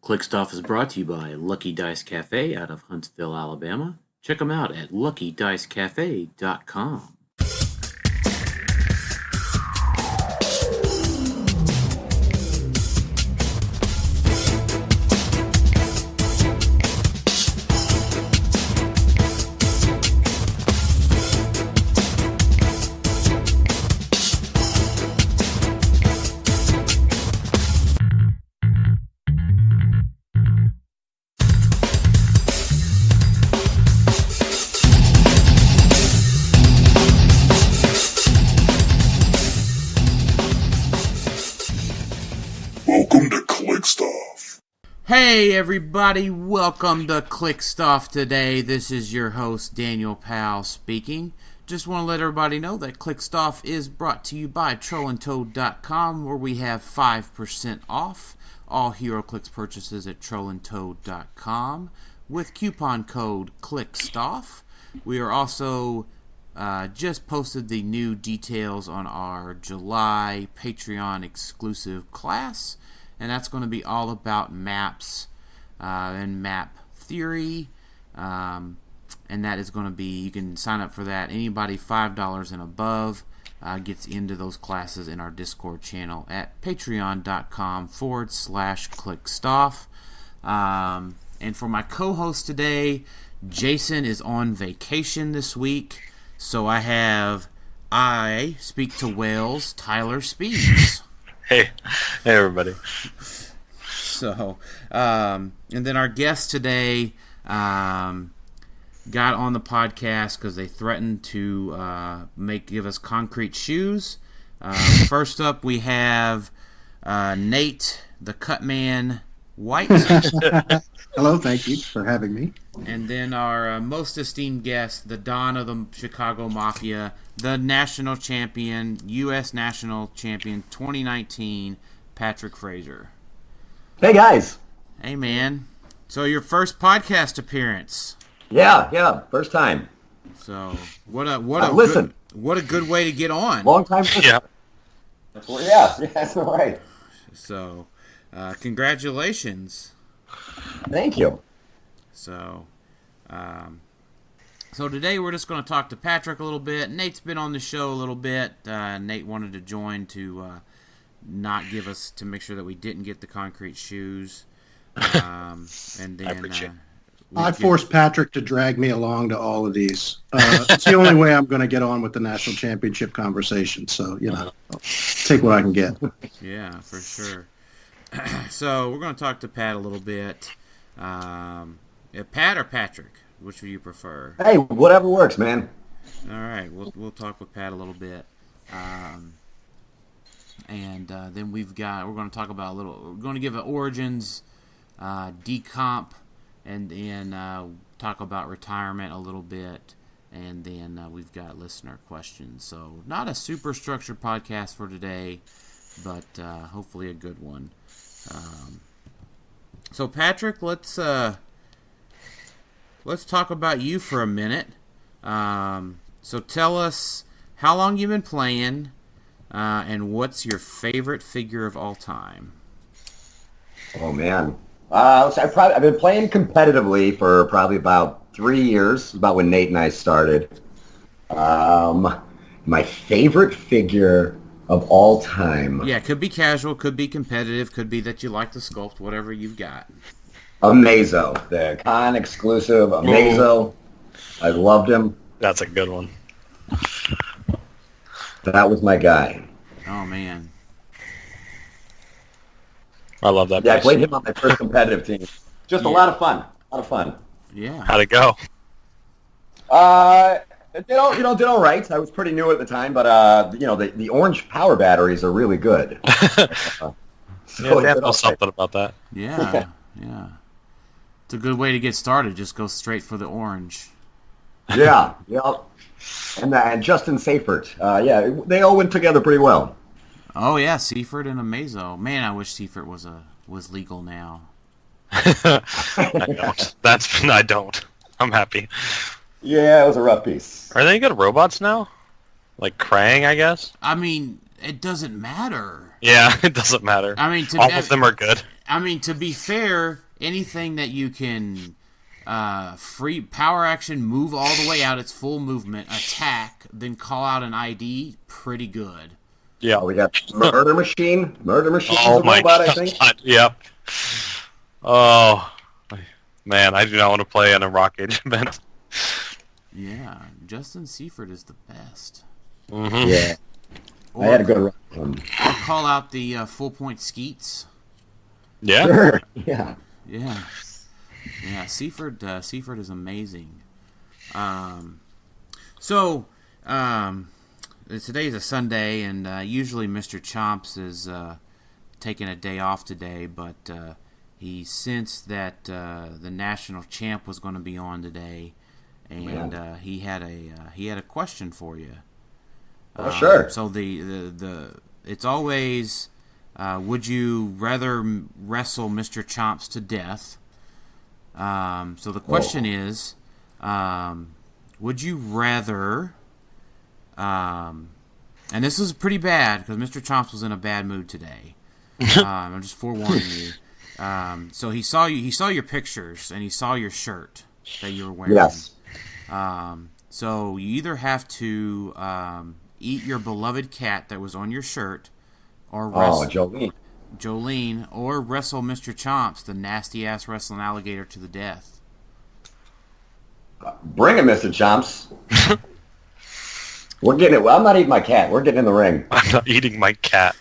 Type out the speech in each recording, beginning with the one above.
Click Stuff is brought to you by Lucky Dice Cafe out of Huntsville, Alabama. Check them out at luckydicecafe.com. Welcome to Click Stuff. Hey everybody, welcome to Click Stuff today. This is your host Daniel Powell speaking. Just want to let everybody know that Click Stuff is brought to you by trollandtoad.com, where we have 5% off all HeroClix purchases at trollandtoad.com with coupon code ClickStuff. We are also just posted the new details on our July Patreon exclusive class, and that's going to be all about maps and map theory, and that is going to be, you can sign up for that. Anybody $5 and above gets into those classes in our Discord channel at patreon.com/clickstuff. And for my co-host today, Jason is on vacation this week, so I speak to Wales, Tylor speaks. Hey everybody. So, and then our guest today got on the podcast because they threatened to give us concrete shoes. First up, we have Nate, the Cutman White. Hello, thank you for having me. And then our most esteemed guest, the Don of the Chicago Mafia, the national champion, U.S. national champion 2019, Patrick Frazer. Hey guys. Hey man. So your first podcast appearance. Yeah, first time. So what a good way to get on. Long time. Yeah. Yeah, that's right. So, congratulations. Thank you. So, so today we're just going to talk to Patrick a little bit. Nate's been on the show a little bit. Nate wanted to join to to make sure that we didn't get the concrete shoes. And then I forced Patrick to drag me along to all of these. It's the only way I'm going to get on with the national championship conversation. So, I'll take what I can get. Yeah, for sure. So we're going to talk to Pat a little bit. Pat or Patrick? Which would you prefer? Hey, whatever works, man. All right, we'll talk with Pat a little bit, and then we're going to talk about we're going to give an origins, decomp, and then talk about retirement a little bit, and then we've got listener questions. So not a super structured podcast for today, but hopefully a good one. So Patrick, let's talk about you for a minute. So tell us how long you've been playing, and what's your favorite figure of all time? Oh man, I've been playing competitively for probably about 3 years. About when Nate and I started. My favorite figure of all time. Yeah, could be casual, could be competitive, could be that you like the sculpt, whatever you've got. Amazo, the con exclusive Amazo. I loved him. That's a good one. That was my guy. Oh man, I love that. Yeah, I piece. played him on my first competitive team. Just a lot of fun. Yeah. How'd it go? Did all right. I was pretty new at the time, but the orange power batteries are really good. Yeah, they have know something about that. Yeah. It's a good way to get started. Just go straight for the orange. Yeah. And Justin Seifert. They all went together pretty well. Oh yeah, Seifert and Amazo. Man, I wish Seifert was legal now. I don't. I'm happy. Yeah, it was a rough piece. Are they good robots now? Like Krang, I guess? I mean, it doesn't matter. Yeah, it doesn't matter. I mean, all of them are good. I mean, to be fair, anything that you can free power action, move all the way out, its full movement, attack, then call out an ID, pretty good. Yeah. We got Murder Machine. Murder Machine is Oh a my robot, god. I think. Yep. Oh, man, I do not want to play in a Rock Age event. Yeah, Justin Seifert is the best. Mm-hmm. Yeah. Or, I had a good run with him. or call out the full point Skeets. Yeah. Sure. Yeah. Yeah. Yeah, Seifert is amazing. Today's a Sunday, and usually Mr. Chomps is taking a day off today, but he sensed that the national champ was going to be on today, and he had a question for you. Oh, sure. So it's always would you rather wrestle Mr. Chomps to death? So the question is, would you rather? And this is pretty bad because Mr. Chomps was in a bad mood today. I'm just forewarning you. So he saw your pictures, and he saw your shirt that you were wearing. Yes. So you either have to eat your beloved cat that was on your shirt, or Jolene, or wrestle Mr. Chomps, the nasty ass wrestling alligator, to the death. Bring it, Mr. Chomps. We're getting it. Well, I'm not eating my cat. We're getting in the ring. I'm not eating my cat.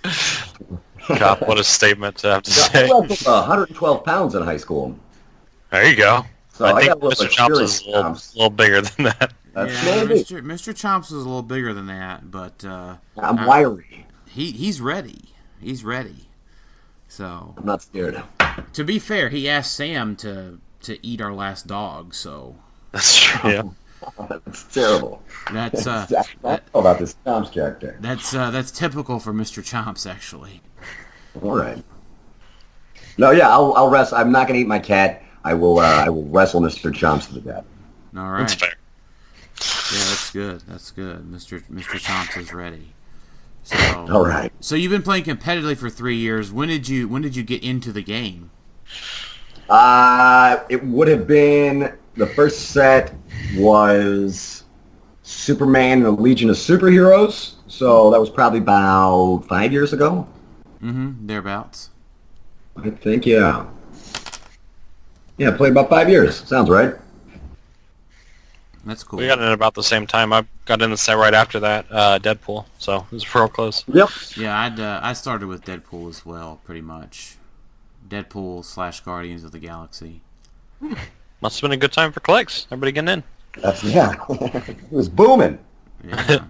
God, what a statement to have to I say. wrestled 112 pounds in high school. There you go. So I think got a little Mr. Chomps is a little bigger than that. That's Yeah, maybe. Mr. Chomps is a little bigger than that, but I'm wiry. he's ready. He's ready. So I'm not scared. to be fair, he asked Sam to eat our last dog, so That's true. Yeah. That's terrible. that's I don't know about this Chomps character. that's typical for Mr. Chomps, actually. All right. No, yeah, I'll wrestle. I'm not going to eat my cat. I will wrestle Mr. Chomps to the death. All right. That's fair. Yeah, that's good. That's good. Mr. Chomps is ready. So All right. So you've been playing competitively for 3 years. When did you get into the game? It would have been the first set was Superman and the Legion of Superheroes. So that was probably about 5 years ago. Mm-hmm. Thereabouts. I think, yeah. Yeah, played about 5 years. Sounds right. That's cool. We got in about the same time. I got in the set right after that, Deadpool. So it was real close. Yep. Yeah, I started with Deadpool as well, pretty much. Deadpool / Guardians of the Galaxy. Must have been a good time for clicks. Everybody getting in. Yeah. It was booming. Yeah.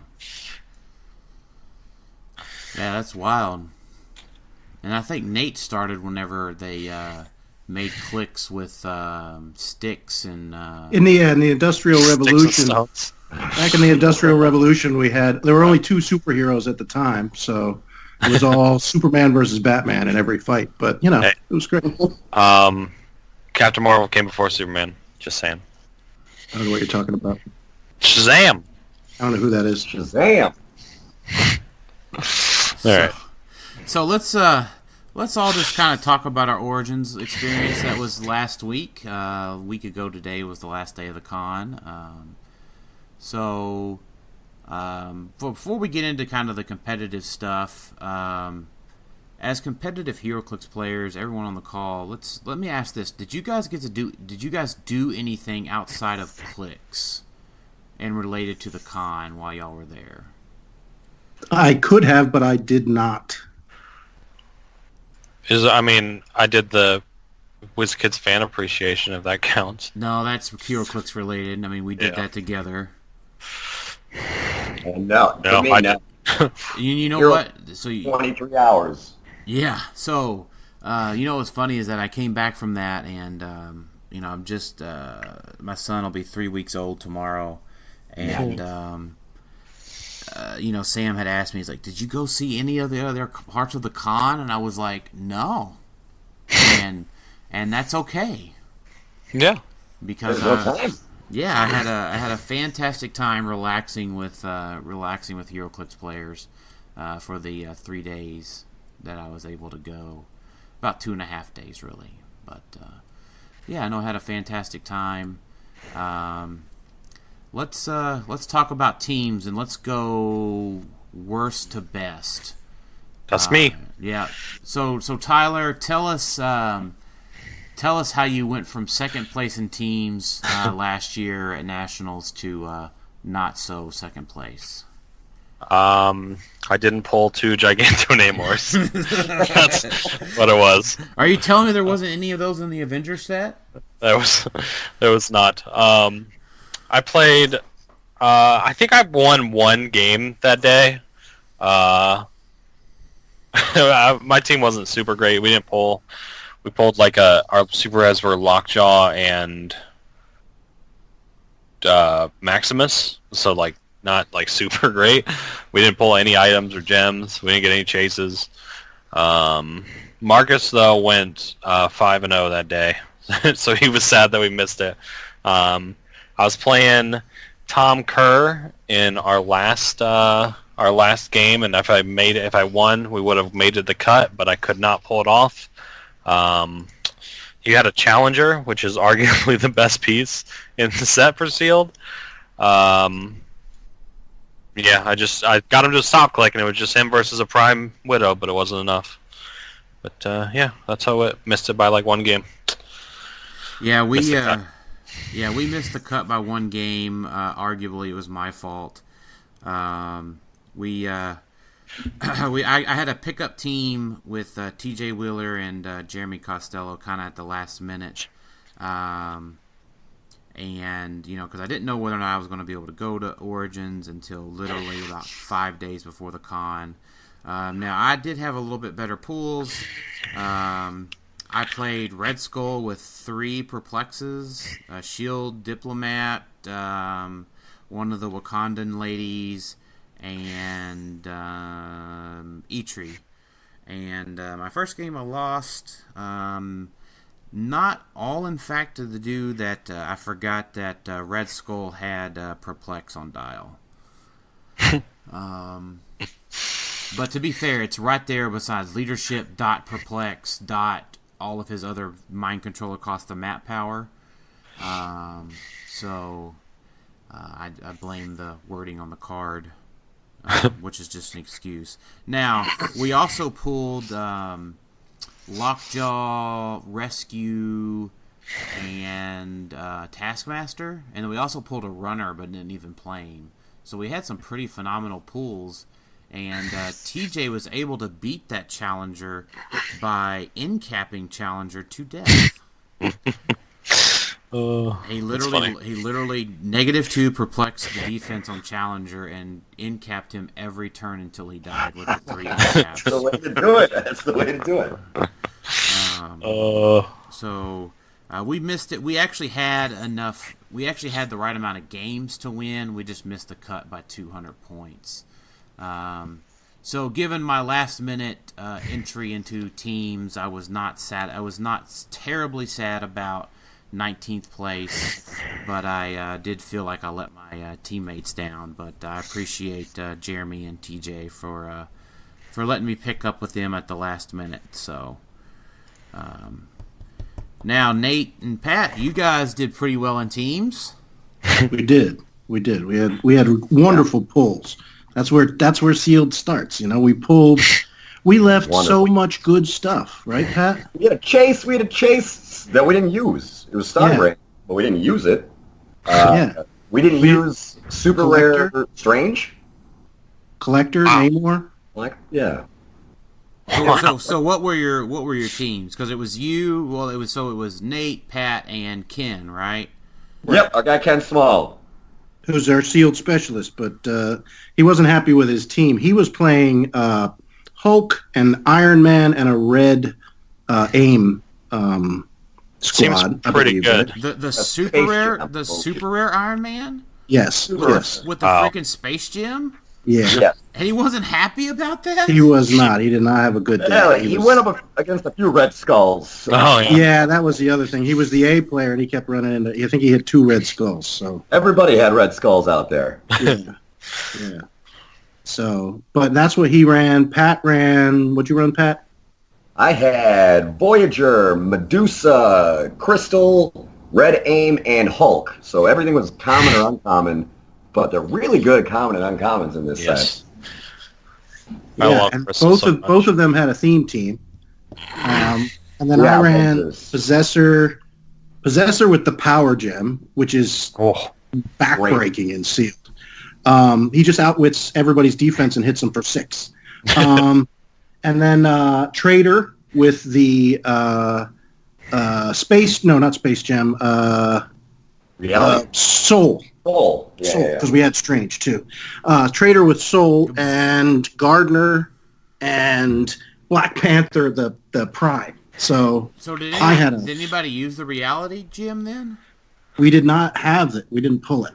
Yeah, that's wild. And I think Nate started whenever they made clicks with sticks and... In the Industrial Sticks and Revolution, stones. back in the Industrial Revolution, there were only two superheroes at the time, so it was all Superman versus Batman in every fight. But Hey. it was great. Captain Marvel came before Superman. Just saying. I don't know what you're talking about. Shazam! I don't know who that is. Shazam. All right. So let's all just kind of talk about our Origins experience. That was last week. A week ago today was the last day of the con. Before we get into kind of the competitive stuff, as competitive HeroClix players, everyone on the call, let me ask this: Did you guys do anything outside of clicks and related to the con while y'all were there? I could have, but I did not. I did the WizKids fan appreciation, if that counts. No, that's HeroClix related. I mean, we did that together. No, No, me, I no. did. You know Hero- what? So 23 hours. yeah. So what's funny is that I came back from that, and I'm just my son will be 3 weeks old tomorrow, and Sam had asked me, he's like, "Did you go see any of the other parts of the con?" And I was like, "No," and that's okay Yeah. because There's no time. yeah, I had a fantastic time relaxing with HeroClix players for the 3 days that I was able to go. about 2.5 days really. But yeah, I know I had a fantastic time. Let's talk about teams, and let's go worst to best. That's me. Yeah. So Tyler, tell us how you went from second place in teams last year at Nationals to not so second place. I didn't pull 2 Giganto Namors. That's what it was. Are you telling me there wasn't any of those in the Avengers set? There was not. I played. I think I won 1 game that day. My team wasn't super great. We didn't pull. We pulled like our super res were Lockjaw and Maximus, so like not like super great. We didn't pull any items or gems. We didn't get any chases. Marcus though went 5-0 that day, so he was sad that we missed it. I was playing Tom Kerr in our last game, and if I won, we would have made it the cut, but I could not pull it off. He had a Challenger, which is arguably the best piece in the set for sealed. Yeah, I got him to stop clicking. It was just him versus a Prime Widow, but it wasn't enough. But yeah, that's how it missed it by like 1 game. Yeah, we missed the cut by 1 game. Arguably, it was my fault. I had a pickup team with T.J. Wheeler and Jeremy Costello kind of at the last minute. And, because I didn't know whether or not I was going to be able to go to Origins until literally about 5 days before the con. Now, I did have a little bit better pools. I played Red Skull with 3 Perplexes, a Shield Diplomat, one of the Wakandan ladies, and Eitri. And my first game I lost. Not all, in fact, to the due that I forgot that Red Skull had Perplex on dial. But to be fair, it's right there besides leadership, perplex, all of his other mind controller cost the map power. So I blame the wording on the card, which is just an excuse. Now, we also pulled Lockjaw, Rescue, and Taskmaster, and then we also pulled a Runner, but didn't even play him. So we had some pretty phenomenal pulls, and TJ was able to beat that Challenger by in-capping Challenger to death. He literally -2 perplexed the defense on Challenger and in-capped him every turn until he died with the 3 in-caps. That's the way to do it. That's the way to do it. So we missed it. We actually had enough. We actually had the right amount of games to win. We just missed the cut by 200 points. So given my last-minute entry into teams, I was not sad. I was not terribly sad about 19th place, but I did feel like I let my teammates down. But I appreciate Jeremy and TJ for letting me pick up with them at the last minute. So now Nate and Pat, you guys did pretty well in teams. We did. We had wonderful pulls. That's where sealed starts. We left so much good stuff, right, Pat? We had a chase that we didn't use. It was Star Ring, but we didn't use it. We didn't use super Collector? rare Strange. Collector, Namor. Yeah. So what were your teams? Because it was you. Well, it was Nate, Pat, and Ken, right? Yep, our guy Ken Small, who's our sealed specialist, but he wasn't happy with his team. He was playing Hulk and Iron Man and a red AIM squad. Seems pretty good. Right? The super rare Iron Man. Yes, with the freaking space gem. Yeah. And he wasn't happy about that? He was not. He did not have a good day. Yeah, he went up against a few Red Skulls. Oh, yeah. Yeah, that was the other thing. He was the A player, and he kept running into... I think he hit 2 Red Skulls, so... Everybody had Red Skulls out there. Yeah. So, but that's what he ran. Pat ran... What'd you run, Pat? I had Voyager, Medusa, Crystal, Red Aim, and Hulk. So everything was common or uncommon, but they're really good common and uncommons in this set. I love and Crystal so much. both of them had a theme team. And then I ran Possessor with the Power Gem, which is backbreaking in sealed. He just outwits everybody's defense and hits them for 6. And then Trader with the not Space Gem, Soul. Soul, because we had Strange too. Trader with Soul and Gardner and Black Panther, the Prime. So did anybody use the reality gem then? We did not have it. We didn't pull it.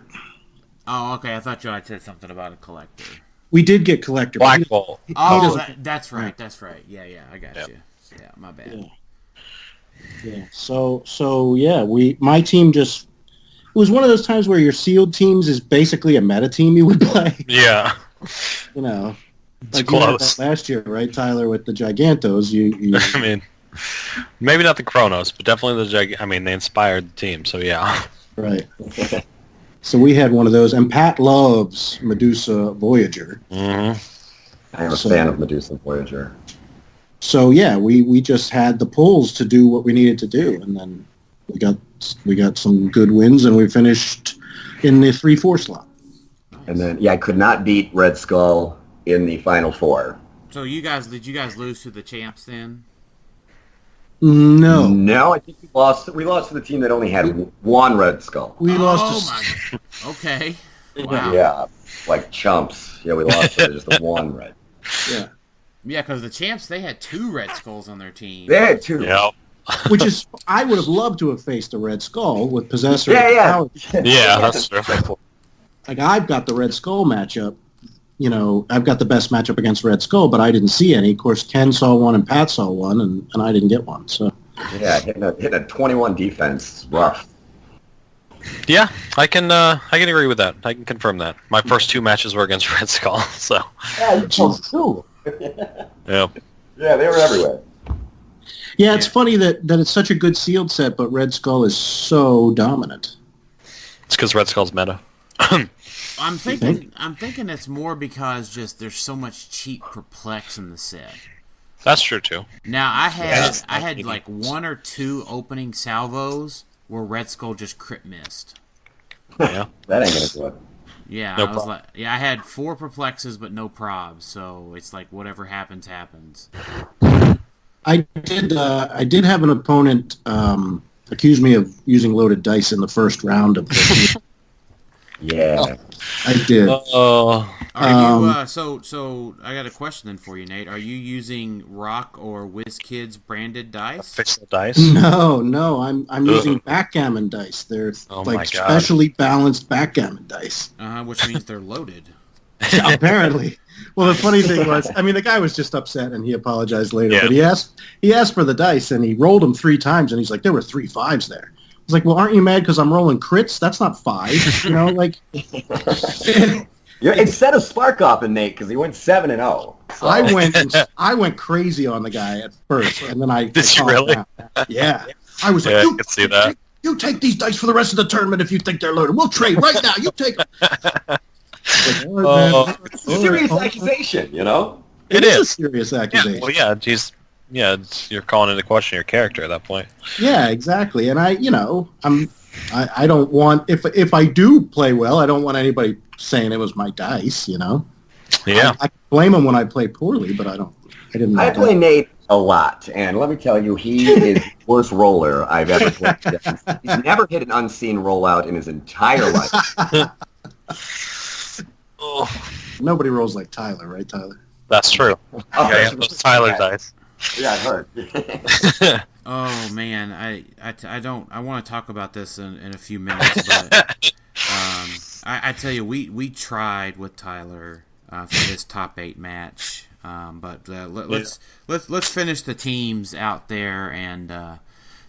Oh, okay. I thought you had said something about a collector. We did get collector. Black Bolt. That's right. That's right. Yeah, I got you. So, yeah, my bad. Yeah. So yeah, my team just. It was one of those times where your sealed teams is basically a meta team you would play. Yeah. You know, it's like close. Last year, right, Tyler, with the Gigantos. You I mean, maybe not the Chronos, but definitely they inspired the team. So yeah. Right. So we had one of those, and Pat loves Medusa Voyager. Mm-hmm. I am a fan of Medusa Voyager. So yeah, we just had the pulls to do what we needed to do, and then we got some good wins, and we finished in the 3-4 slot. And then I could not beat Red Skull in the final 4. So did you guys lose to the champs then? No, I think we lost. We lost to the team that only had one Red Skull. We lost. Okay. Wow. Yeah, like chumps. Yeah, we lost to just the one red. Yeah. Yeah, because the champs, they had 2 Red Skulls on their team. They had 2. Yep. Which is, I would have loved to have faced a Red Skull with Possessor. Yeah. Yeah, that's true. Like, I've got the Red Skull matchup. You know, I've got the best matchup against Red Skull, but I didn't see any. Of course, Ken saw one and Pat saw one, and I didn't get one. So yeah, hitting a 21 defense is rough. Yeah, I can agree with that. I can confirm that. My first 2 matches were against Red Skull, so. Yeah, you chose 2. Yeah. Yeah, they were everywhere. Yeah, it's funny that it's such a good sealed set, but Red Skull is so dominant. It's because Red Skull's meta. I'm thinking it's more because just there's so much cheap perplex in the set. That's true too. Now I had like 1 or 2 opening salvos where Red Skull just crit missed. Yeah, that ain't gonna do it. Yeah, no I was I had 4 perplexes but no probs, so it's like whatever happens, happens. I did have an opponent accuse me of using loaded dice in the first round of the Yeah. I did. Are you so I got a question then for you, Nate. Are you using Rock or WizKids branded dice? Official dice? No. I'm using backgammon dice. They're specially balanced backgammon dice. Which means they're loaded. Apparently. Well, the funny thing was, I mean, the guy was just upset, and he apologized later. Yeah. But he asked for the dice, and he rolled them 3 times, and he's like, there were 3 5s there. I was like, well, aren't you mad because I'm rolling crits? That's not 5, you know, like. It set a spark off in Nate because he went 7-0. So. I went crazy on the guy at first, and then I. Did you really? Yeah, I was like, I can see that. You take these dice for the rest of the tournament if you think they're loaded. We'll trade right now. You take them. Like, it's a serious accusation, you know. It is a serious accusation. Yeah, well, you're calling into question your character at that point. Yeah, exactly. And I don't want if I do play well, I don't want anybody saying it was my dice, you know. Yeah. I blame him when I play poorly, but I didn't. I play Nate a lot, and let me tell you, he is the worst roller I've ever played against. He's never hit an unseen rollout in his entire life. Nobody rolls like Tyler, right, Tyler? That's true. Okay, those Tyler dice. Yeah, I heard. Oh man, I want to talk about this in a few minutes, but I tell you, we tried with Tyler for this top 8 match, but let's finish the teams out there, and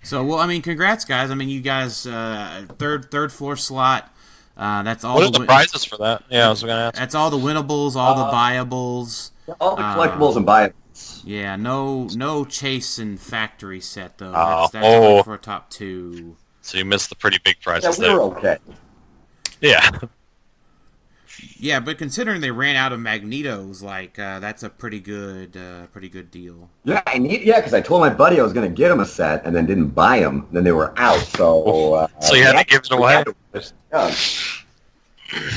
so well, I mean, congrats guys. I mean, you guys third floor slot. That's all. What are the prizes for that? Yeah, I was going to ask. That's all the winnables, all the buyables, all the collectibles and buyables. Yeah, no chase and factory set though. Oh. That's only for a top 2. So you missed the pretty big Yeah, prizes we there. were okay. Yeah. Yeah, but considering they ran out of magnetos, that's a pretty good deal. Yeah, because I told my buddy I was going to get him a set, and then didn't buy them. Then they were out, so So you had to give it away? Yeah.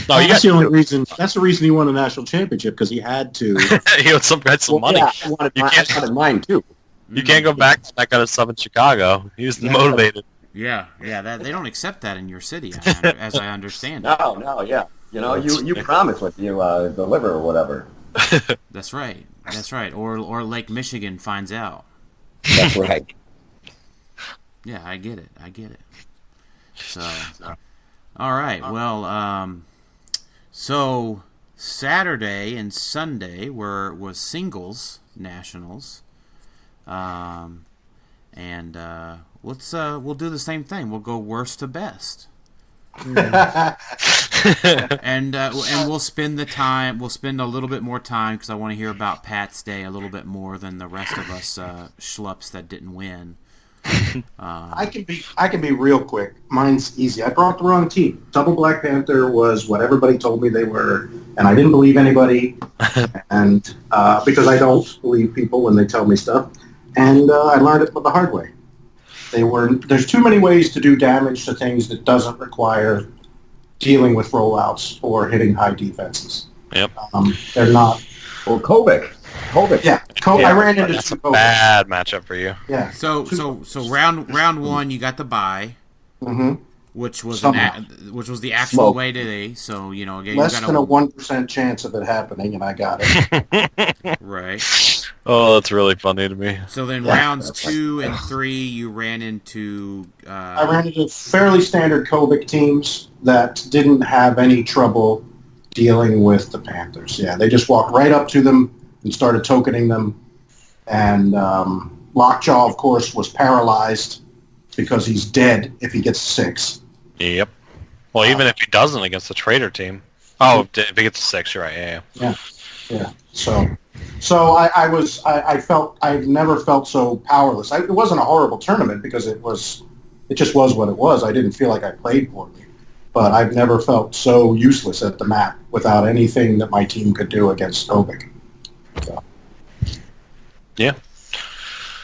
No, you That's got the only reason. That's the reason he won a national championship, because he had to. he had some money. Yeah, I wanted mine too. You can't go back to that kind of stuff in Chicago. He was motivated. Yeah, they don't accept that in your city, as I understand it. No, yeah. You know, you promise what you deliver or whatever. That's right. Or Lake Michigan finds out. That's right. Yeah, I get it. So, all right. Well, so Saturday and Sunday was singles nationals, and we'll do the same thing. We'll go worst to best. and we'll spend a little bit more time because I want to hear about Pat's day a little bit more than the rest of us schlups that didn't win. I can be real quick. Mine's easy. I brought the wrong team. Double Black Panther was what everybody told me they were, and I didn't believe anybody, and because I don't believe people when they tell me stuff, and I learned it the hard way. There's too many ways to do damage to things that doesn't require dealing with rollouts or hitting high defenses. Yep. They're not. Well, Kovic. Yeah. I ran into That's a Kovic. bad matchup for you. Yeah. So round 1 you got the bye, which was the actual Smoke. way today. So again, Less than a 1% chance of it happening, and I got it. right. Oh, that's really funny to me. So then rounds 2 and 3 you ran into. I ran into fairly standard Kovic teams that didn't have any trouble dealing with the Panthers. Yeah, they just walked right up to them and started tokening them. And Lockjaw, of course, was paralyzed because he's dead if he gets 6. Yep. Well, even if he doesn't against the Trader team. Oh, if he gets a 6, you're right. Yeah. Yeah. So I've never felt so powerless. It wasn't a horrible tournament because it just was what it was. I didn't feel like I played poorly, but I've never felt so useless at the map without anything that my team could do against Kovic. So. Yeah.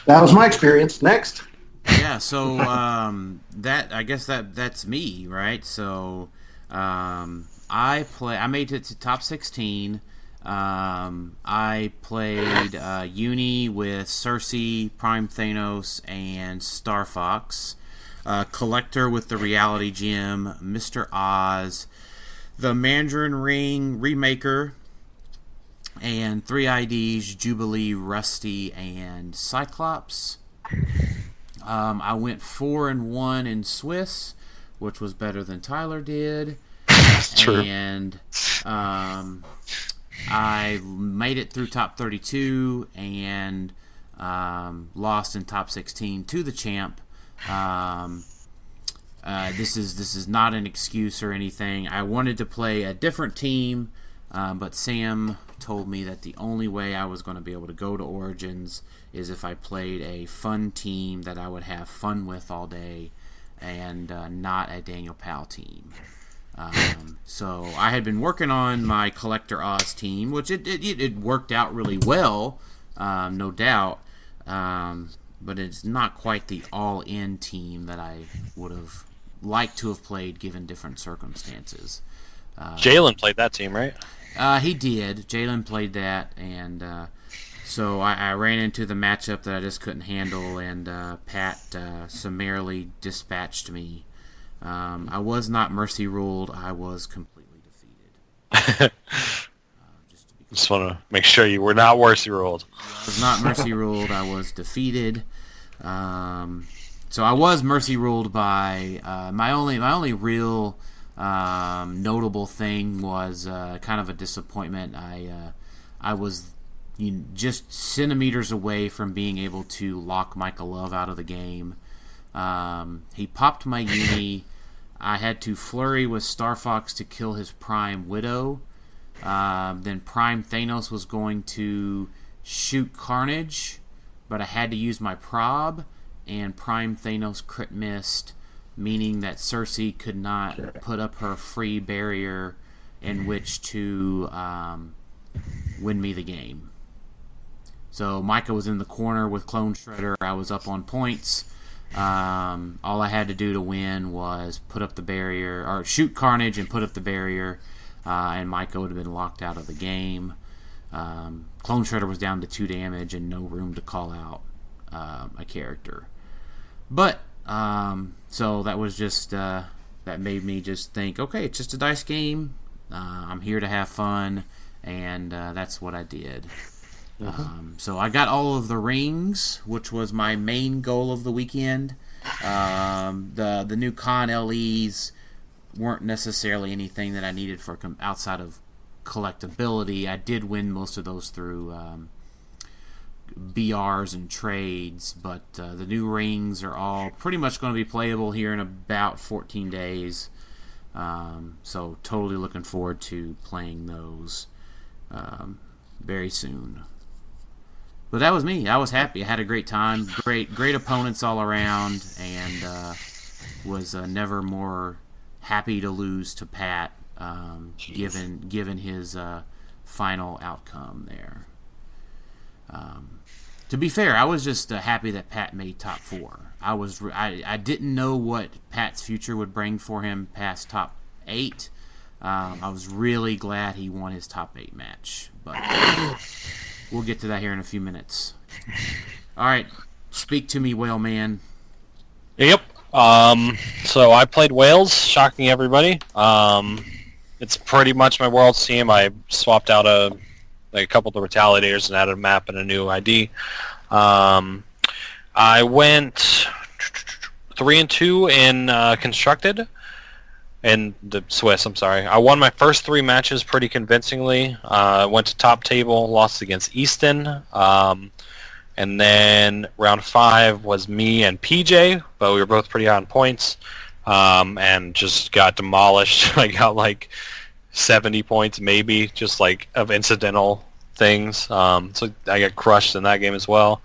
That was my experience. Next. Yeah. So I guess that's me, right? So I made it to top 16. I played Uni with Cersei, Prime Thanos, and Star Fox. Collector with the Reality Gem, Mr. Oz, the Mandarin Ring Remaker, and 3 IDs, Jubilee, Rusty, and Cyclops. I went 4-1 in Swiss, which was better than Tylor did. That's true. And I made it through top 32 and lost in top 16 to the champ. This is not an excuse or anything. I wanted to play a different team, but Sam told me that the only way I was going to be able to go to Origins is if I played a fun team that I would have fun with all day, and not a Daniel Powell team. So I had been working on my Collector Oz team, which it worked out really well, no doubt. But it's not quite the all-in team that I would have liked to have played given different circumstances. Jalen played that team, right? He did. Jalen played that, and so I ran into the matchup that I just couldn't handle, and Pat summarily dispatched me. I was not mercy ruled. I was completely defeated. Just want to make sure you were not mercy ruled. I was not mercy ruled. I was defeated. So I was mercy ruled by my only real notable thing was kind of a disappointment. I was just centimeters away from being able to lock Michael Love out of the game. He popped my Uni. I had to flurry with Star Fox to kill his Prime Widow. Then Prime Thanos was going to Shoot Carnage, but I had to use my prob, and Prime Thanos crit missed, meaning that Cersei could not put up her free barrier in which to win me the game. So Micah was in the corner with Clone Shredder. I was up on points. All I had to do to win was put up the barrier, or shoot Carnage and put up the barrier, and Micah would have been locked out of the game. Clone Shredder was down to 2 damage and no room to call out a character. But, so that was just, that made me just think, okay, it's just a dice game. I'm here to have fun, and that's what I did. So I got all of the rings, which was my main goal of the weekend. The new con LEs weren't necessarily anything that I needed for outside of collectability. I did win most of those through BRs and trades, but the new rings are all pretty much going to be playable here in about 14 days. So totally looking forward to playing those very soon. But that was me. I was happy. I had a great time. Great opponents all around, and was never more happy to lose to Pat, given his final outcome there. To be fair, I was just happy that Pat made top 4. I didn't know what Pat's future would bring for him past top 8. I was really glad he won his top 8 match, but we'll get to that here in a few minutes. All right, speak to me, Whale Man. Yep. So I played Wales, shocking everybody. It's pretty much my Worlds team. I swapped out a couple of the Retaliators and added a map and a new ID. I went 3-2 in Constructed. In the Swiss, I'm sorry. I won my first 3 matches pretty convincingly. Went to top table, lost against Easton. And then round 5 was me and PJ, but we were both pretty high on points. And just got demolished. I got like 70 points maybe, just like of incidental things. So I got crushed in that game as well.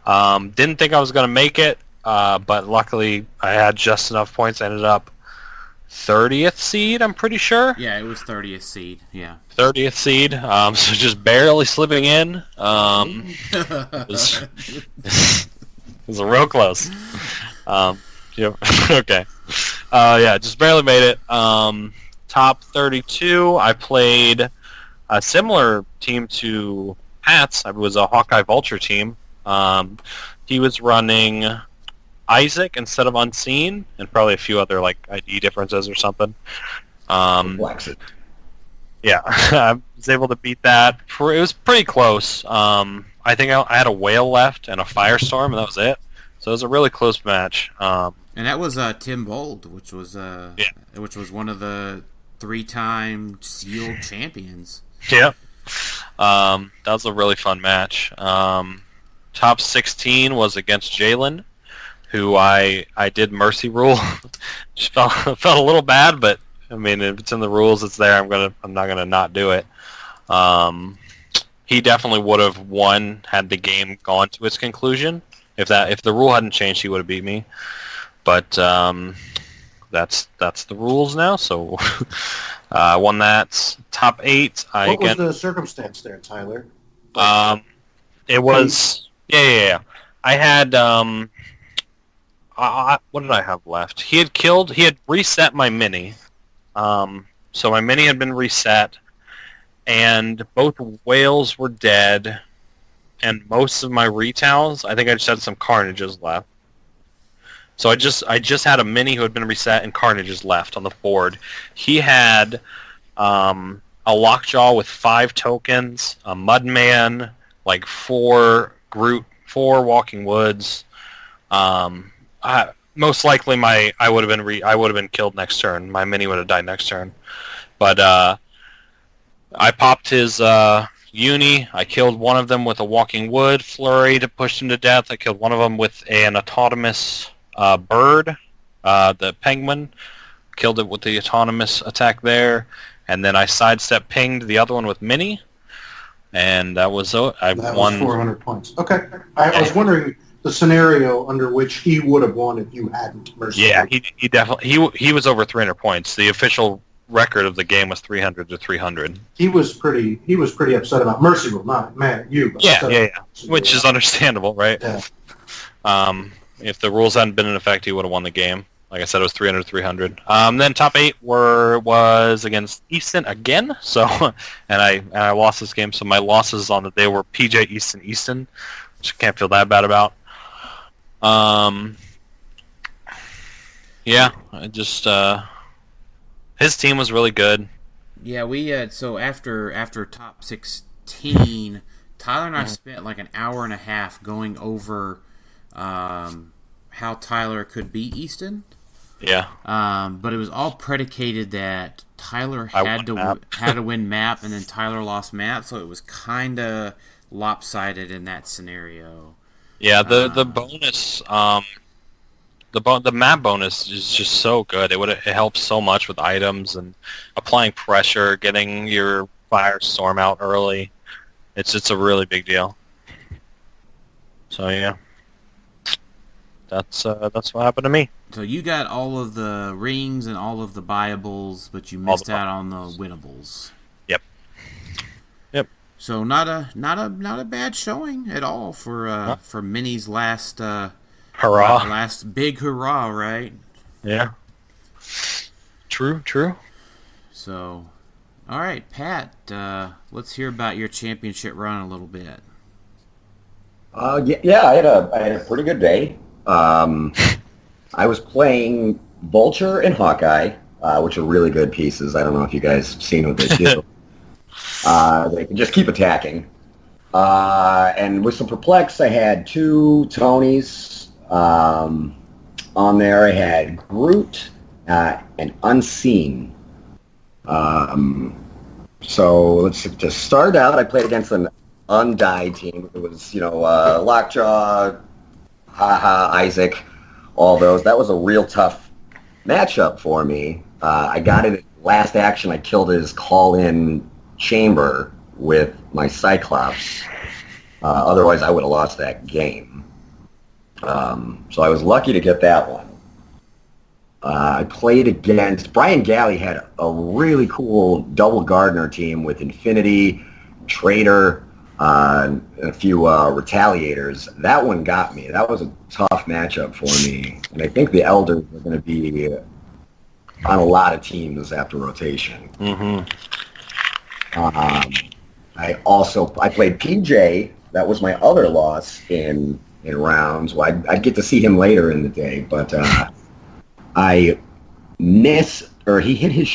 Didn't think I was going to make it, but luckily I had just enough points. I ended up 30th seed, I'm pretty sure. Yeah, it was 30th seed. Yeah. 30th seed. So just barely slipping in. It was real close. Yep. Okay. Yeah, just barely made it. Top 32. I played a similar team to Pat's. It was a Hawkeye Vulture team. He was running Isaac instead of Unseen, and probably a few other like ID differences or something. Yeah, I was able to beat that. It was pretty close. I think I had a Whale left and a Firestorm, and that was it. So it was a really close match. And that was Tim Bold, which was one of the 3-time sealed champions. Yeah. That was a really fun match. Top 16 was against Jalen, who I did Mercy Rule. Just felt a little bad, but I mean, if it's in the rules, it's there. I'm not gonna not do it. He definitely would have won had the game gone to its conclusion. If the rule hadn't changed, he would have beat me. But that's the rules now. So I won that. Top 8. What was the circumstance there, Tyler? It was yeah. I had what did I have left? He had reset my mini. So my mini had been reset, and both whales were dead, and most of my retals, I think I just had some carnages left. So I just had a mini who had been reset and carnages left on the board. He had a lockjaw with 5 tokens, a mudman, like 4 Groot, 4 Walking Woods. Most likely I would have been killed next turn. My mini would have died next turn. But I popped his uni. I killed one of them with a Walking Wood flurry to push him to death. I killed one of them with an autonomous bird, the penguin. Killed it with the autonomous attack there. And then I sidestep pinged the other one with mini. and that was I That won. was 400 points. Okay. I was wondering the scenario under which he would have won if you hadn't. Yeah, he definitely he was over 300 points. The official record of the game was 300 to 300. He was pretty upset about Mercy Rule, not mad at you. But Yeah, which is understandable, right? Yeah. If the rules hadn't been in effect, he would have won the game. Like I said, it was 300 to 300. Then top 8 was against Easton again. So, and I lost this game. So my losses on the day were PJ, Easton, which I can't feel that bad about. Yeah, I just his team was really good. Yeah, we so after top 16, Tyler and I spent like an hour and a half going over how Tyler could beat Easton. Yeah. But it was all predicated that Tyler had to win map, and then Tyler lost map, so it was kind of lopsided in that scenario. Yeah, the bonus, the map bonus is just so good. It helps so much with items and applying pressure, getting your firestorm out early. It's a really big deal. So yeah, that's what happened to me. So you got all of the rings and all of the buyables, but you missed out on the winnables. Yep. So not a bad showing at all for Minnie's last Hurrah! last big hurrah, right? Yeah. True. So, all right, Pat. Let's hear about your championship run a little bit. Yeah, I had a pretty good day. I was playing Vulture and Hawkeye, which are really good pieces. I don't know if you guys have seen what they do. They can just keep attacking. And with some Perplex, I had 2 Tonys on there. I had Groot and Unseen. So to start out, I played against an Undyed team. It was, Lockjaw, Haha, Isaac, all those. That was a real tough matchup for me. I got it at last action. I killed his call-in chamber with my Cyclops. Otherwise, I would have lost that game. So I was lucky to get that one. I played against... Brian Galley had a really cool double Gardner team with Infinity, Traitor, and a few Retaliators. That one got me. That was a tough matchup for me. And I think the Elders are going to be on a lot of teams after rotation. Mm-hmm. I played PJ. That was my other loss in rounds. Well, I'd get to see him later in the day, but he hit his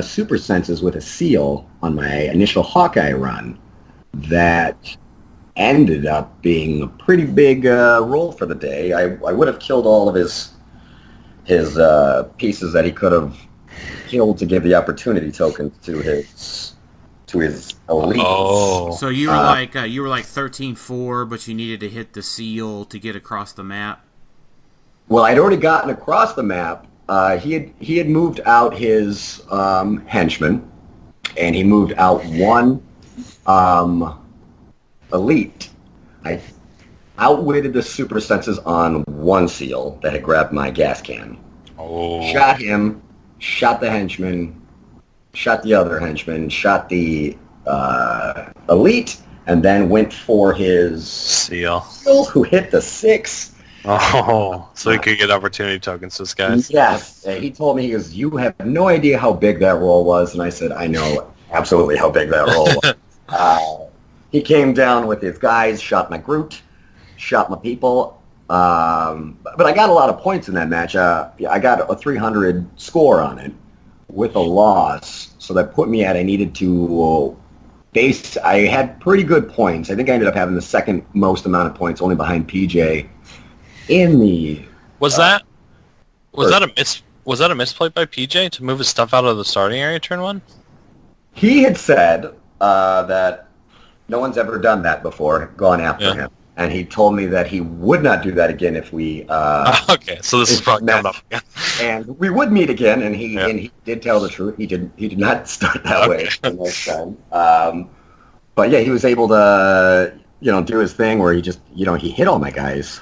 super senses with a seal on my initial Hawkeye run. That ended up being a pretty big roll for the day. I would have killed all of his pieces that he could have killed to give the opportunity tokens to his elite. Oh, so you were like 13-4, but you needed to hit the seal to get across the map. Well, I'd already gotten across the map. He had moved out his henchman, and he moved out one elite. I outwitted the super senses on one seal that had grabbed my gas can. Oh. Shot him, shot the henchman, shot the other henchman, shot the elite, and then went for his seal, who hit the 6. Oh, so he could get opportunity tokens, this guy. Yes. He told me, he goes, "You have no idea how big that roll was." And I said, "I know absolutely how big that roll was." He came down with his guys, shot my Groot, shot my people. But I got a lot of points in that match. I got a 300 score on it with a loss. So that put me at, I needed to I had pretty good points. I think I ended up having the second most amount of points, only behind PJ. In the was that a misplay by PJ to move his stuff out of the starting area turn 1? He had said that no one's ever done that before, gone after him, and he told me that he would not do that again if we. Okay, so this is probably coming up again. And we would meet again, and he did tell the truth. He did not start that way the next time. but yeah, he was able to, do his thing where he just, he hit all my guys.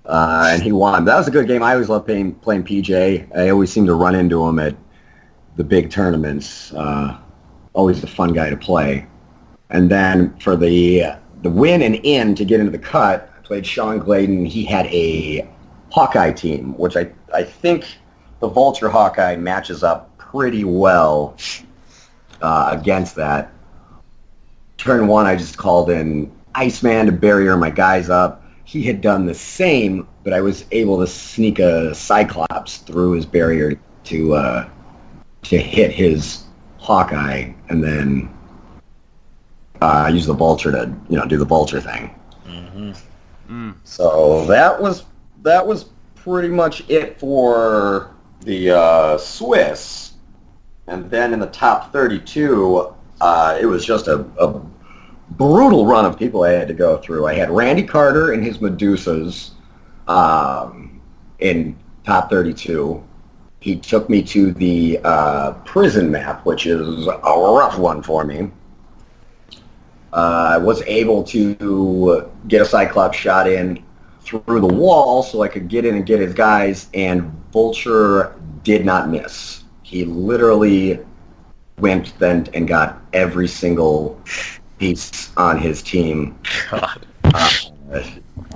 And he won. That was a good game. I always loved playing PJ. I always seem to run into him at the big tournaments. Always a fun guy to play. And then for the win and in to get into the cut, I played Sean Gladen. He had a Hawkeye team, which I think the Vulture Hawkeye matches up pretty well against that. Turn one, I just called in Iceman to barrier my guys up. He had done the same, but I was able to sneak a Cyclops through his barrier to hit his Hawkeye, and then use the Vulture to do the Vulture thing. Mm-hmm. So that was pretty much it for the Swiss, and then in the top 32, it was just a brutal run of people I had to go through. I had Randy Carter and his Medusas in top 32. He took me to the prison map, which is a rough one for me. I was able to get a Cyclops shot in through the wall so I could get in and get his guys, and Vulture did not miss. He literally went then and got every single piece on his team. God.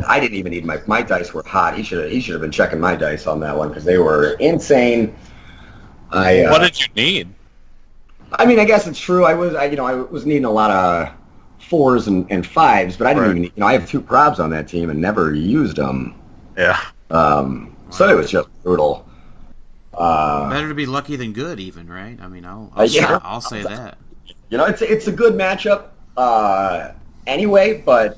I didn't even need my dice were hot. He should have been checking my dice on that one because they were insane. What did you need? I mean, I guess it's true. I was needing a lot of 4s and 5s, but I didn't even. I have 2 probs on that team and never used them. Yeah. So it was just brutal. Better to be lucky than good, even, right? I mean, I'll say that. It's a good matchup anyway, but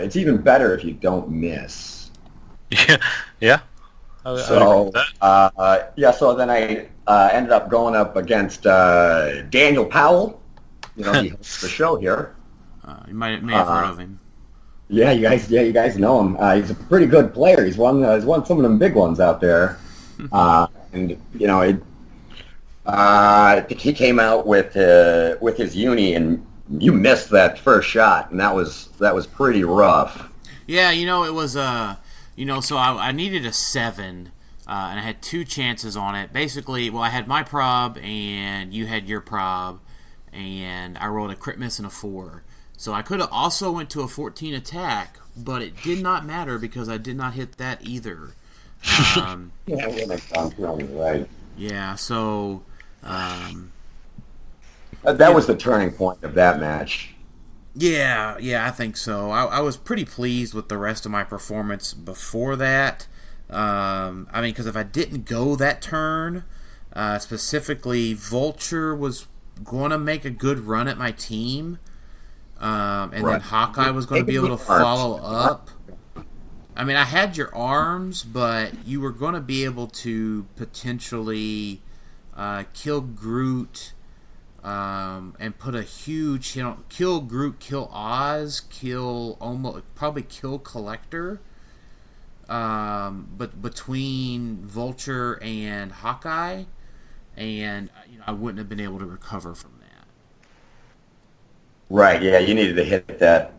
it's even better if you don't miss. Yeah. So so then I ended up going up against Daniel Powell. He hosts the show here. You may have heard of him. Yeah, you guys know him. He's a pretty good player. He's won some of them big ones out there. And I think he came out with his uni, and you missed that first shot, and that was pretty rough. Yeah, it was so I needed a 7, and I had 2 chances on it. Basically, I had my prob, and you had your prob, and I rolled a crit miss and a 4. So I could have also went to a 14 attack, but it did not matter because I did not hit that either. Right. Yeah, so that was the turning point of that match. Yeah, I think so. I was pretty pleased with the rest of my performance before that. Because if I didn't go that turn, specifically, Vulture was going to make a good run at my team, and then Hawkeye was going to be able to follow up. I mean, I had your arms, but you were going to be able to potentially kill Groot and put a huge, kill Groot, kill Oz, probably kill Collector. But between Vulture and Hawkeye, and I wouldn't have been able to recover from that. Right. Yeah, you needed to hit that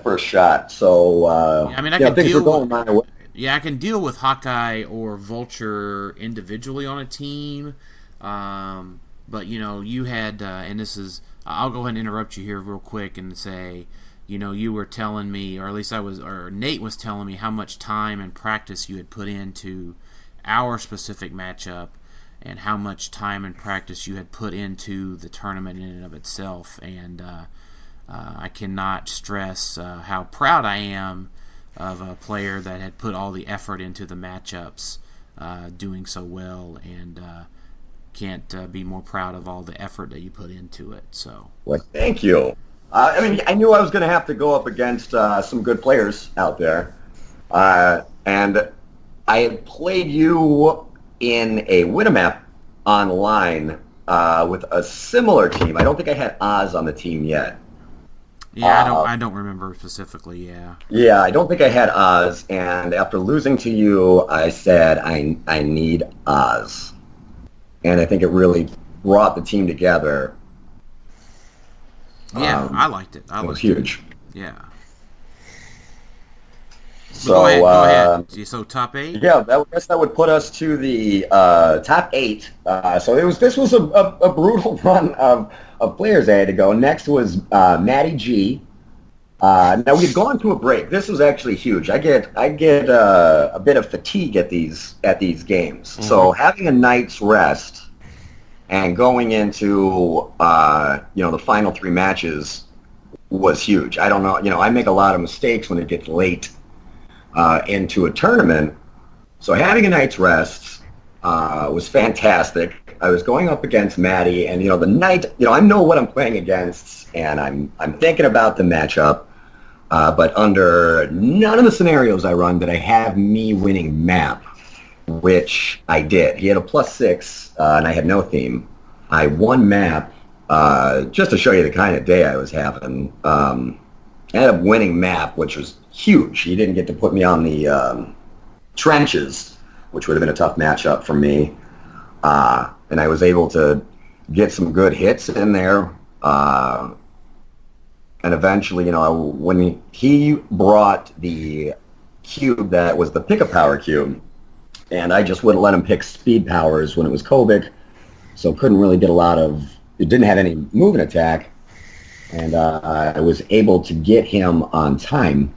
first shot. So I can things deal were going my way. Yeah, I can deal with Hawkeye or Vulture individually on a team. But you had, and this is, I'll go ahead and interrupt you here real quick and say, you were telling me, or at least Nate was telling me how much time and practice you had put into our specific matchup, and how much time and practice you had put into the tournament in and of itself. And I cannot stress how proud I am of a player that had put all the effort into the matchups, doing so well, and can't be more proud of all the effort that you put into it. So, well, thank you. I knew I was going to have to go up against some good players out there, and I had played you in a Winamap online with a similar team. I don't think I had Oz on the team yet. Yeah, I don't remember specifically. Yeah. Yeah, I don't think I had Oz, and after losing to you, I said I need Oz, and I think it really brought the team together. Yeah, I liked it. It was huge. Yeah. So Go ahead. So top 8. yeah, I guess that would put us to the top 8. So this was a brutal run of players I had to go. Next was Matty G. Now we had gone to a break. This was actually huge. I get a bit of fatigue at these games. Mm-hmm. So having a night's rest and going into the final 3 matches was huge. I don't know. I make a lot of mistakes when it gets late into a tournament. So having a night's rest was fantastic. I was going up against Maddie, and the night, I know what I'm playing against, and I'm thinking about the matchup. But under none of the scenarios I run did I have me winning map, which I did. He had a +6, and I had no theme. I won map, just to show you the kind of day I was having. I ended up winning map, which was huge. He didn't get to put me on the trenches, which would have been a tough matchup for me. And I was able to get some good hits in there. And eventually, when he brought the cube that was the pick-a-power cube, and I just wouldn't let him pick speed powers when it was Kobik, so couldn't really get it didn't have any move and attack, and I was able to get him on time.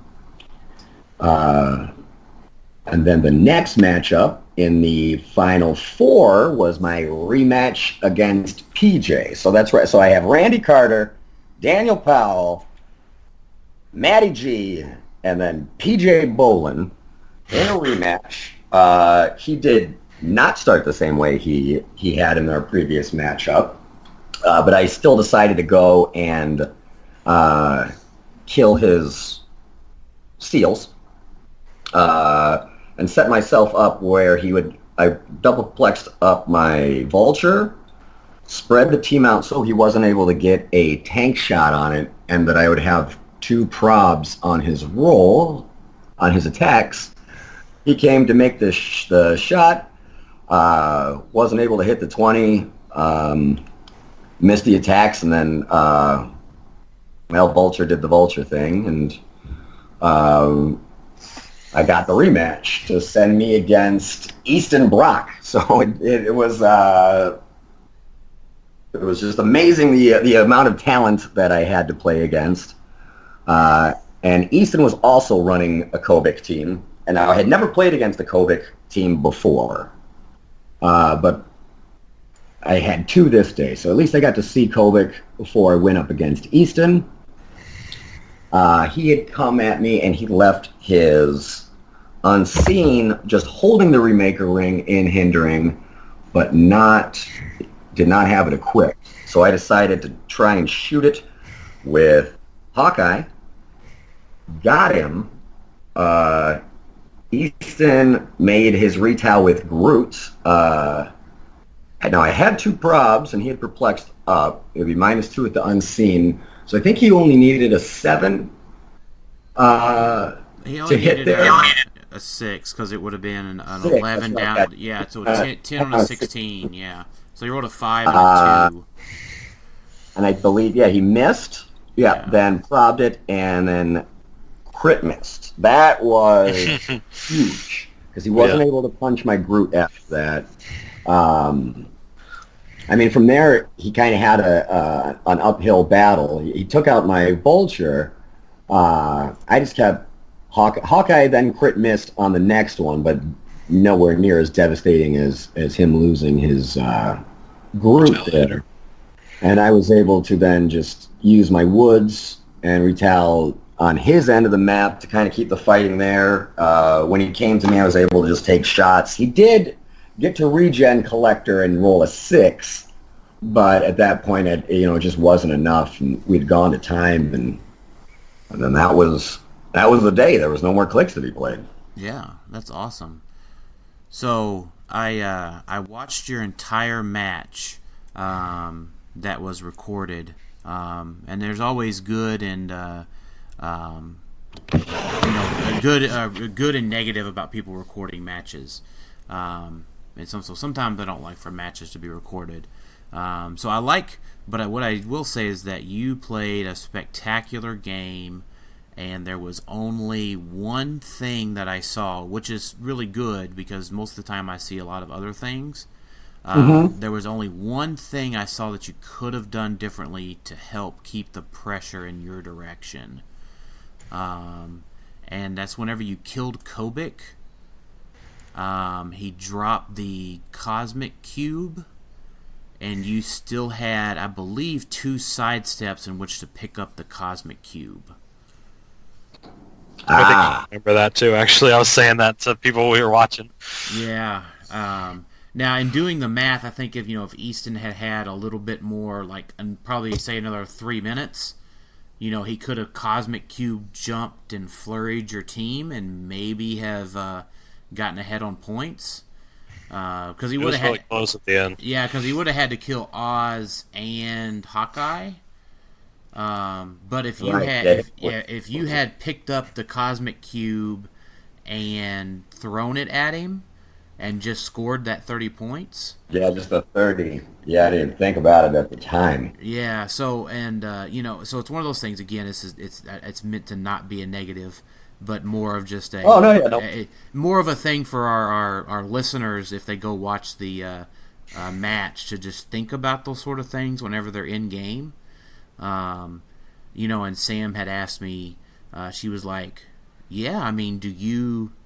And then the next matchup in the final 4 was my rematch against PJ. So that's right. So I have Randy Carter, Daniel Powell, Matty G, and then PJ Bolin in a rematch. He did not start the same way he had in our previous matchup, but I still decided to go and kill his steals and set myself up where I double-plexed up my Vulture, spread the team out so he wasn't able to get a tank shot on it, and that I would have 2 probs on his roll, on his attacks. He came to make the shot, wasn't able to hit the 20, missed the attacks, and then, Vulture did the Vulture thing, and I got the rematch to send me against Easton Brock. So it was just amazing the amount of talent that I had to play against. And Easton was also running a Kobik team, and I had never played against a Kobik team before. But I had 2 this day, so at least I got to see Kobik before I went up against Easton. He had come at me, and he left his Unseen just holding the Remaker ring in hindering, but did not have it equipped. So I decided to try and shoot it with Hawkeye. Got him. Easton made his retail with Groot. Now I had 2 probs, and he had perplexed up. It would be -2 at the Unseen. So I think he only needed a 7 He to only hit needed there. a 6 because it would have been an 6, 11 that's down. right. Yeah, so a 10 on a 16. Yeah, so he rolled a 5 and a 2. And I believe, he missed. Yeah, then probbed it, and then crit missed. That was huge, because he wasn't able to punch my Groot after that. From there, he kind of had an uphill battle. He took out my Vulture. I just kept Hawkeye then crit missed on the next one, but nowhere near as devastating as him losing his Groot there. And I was able to then just use my woods and retaliate on his end of the map to kind of keep the fighting there. When he came to me, I was able to just take shots. He did get to regen Collector and roll a 6, but at that point, it just wasn't enough, and we'd gone to time, and then that was the day. There was no more clicks to be played. Yeah, that's awesome. So I watched your entire match that was recorded, and there's always good and good and negative about people recording matches. And so sometimes I don't like for matches to be recorded. So I like, but what I will say is that you played a spectacular game, and there was only one thing that I saw, which is really good because most of the time I see a lot of other things. There was only one thing I saw that you could have done differently to help keep the pressure in your direction. And that's whenever you killed Kobik, he dropped the Cosmic Cube, and you still had, I believe, 2 side steps in which to pick up the Cosmic Cube. I think I remember that too. Actually, I was saying that to people we were watching. Yeah. Now, in doing the math, I think if Easton had a little bit more, and probably say another 3 minutes, he could have Cosmic Cube jumped and flurried your team and maybe have gotten ahead on points. Because he would have really close at the end. Yeah, because he would have had to kill Oz and Hawkeye. But if you if you had picked up the Cosmic Cube and thrown it at him and just scored that 30 points. Yeah, just a 30. Yeah, I didn't think about it at the time. Yeah, so so it's one of those things. Again, it's meant to not be a negative, but more of just more of a thing for our listeners if they go watch the match to just think about those sort of things whenever they're in game. And Sam had asked me, she was like, yeah, I mean,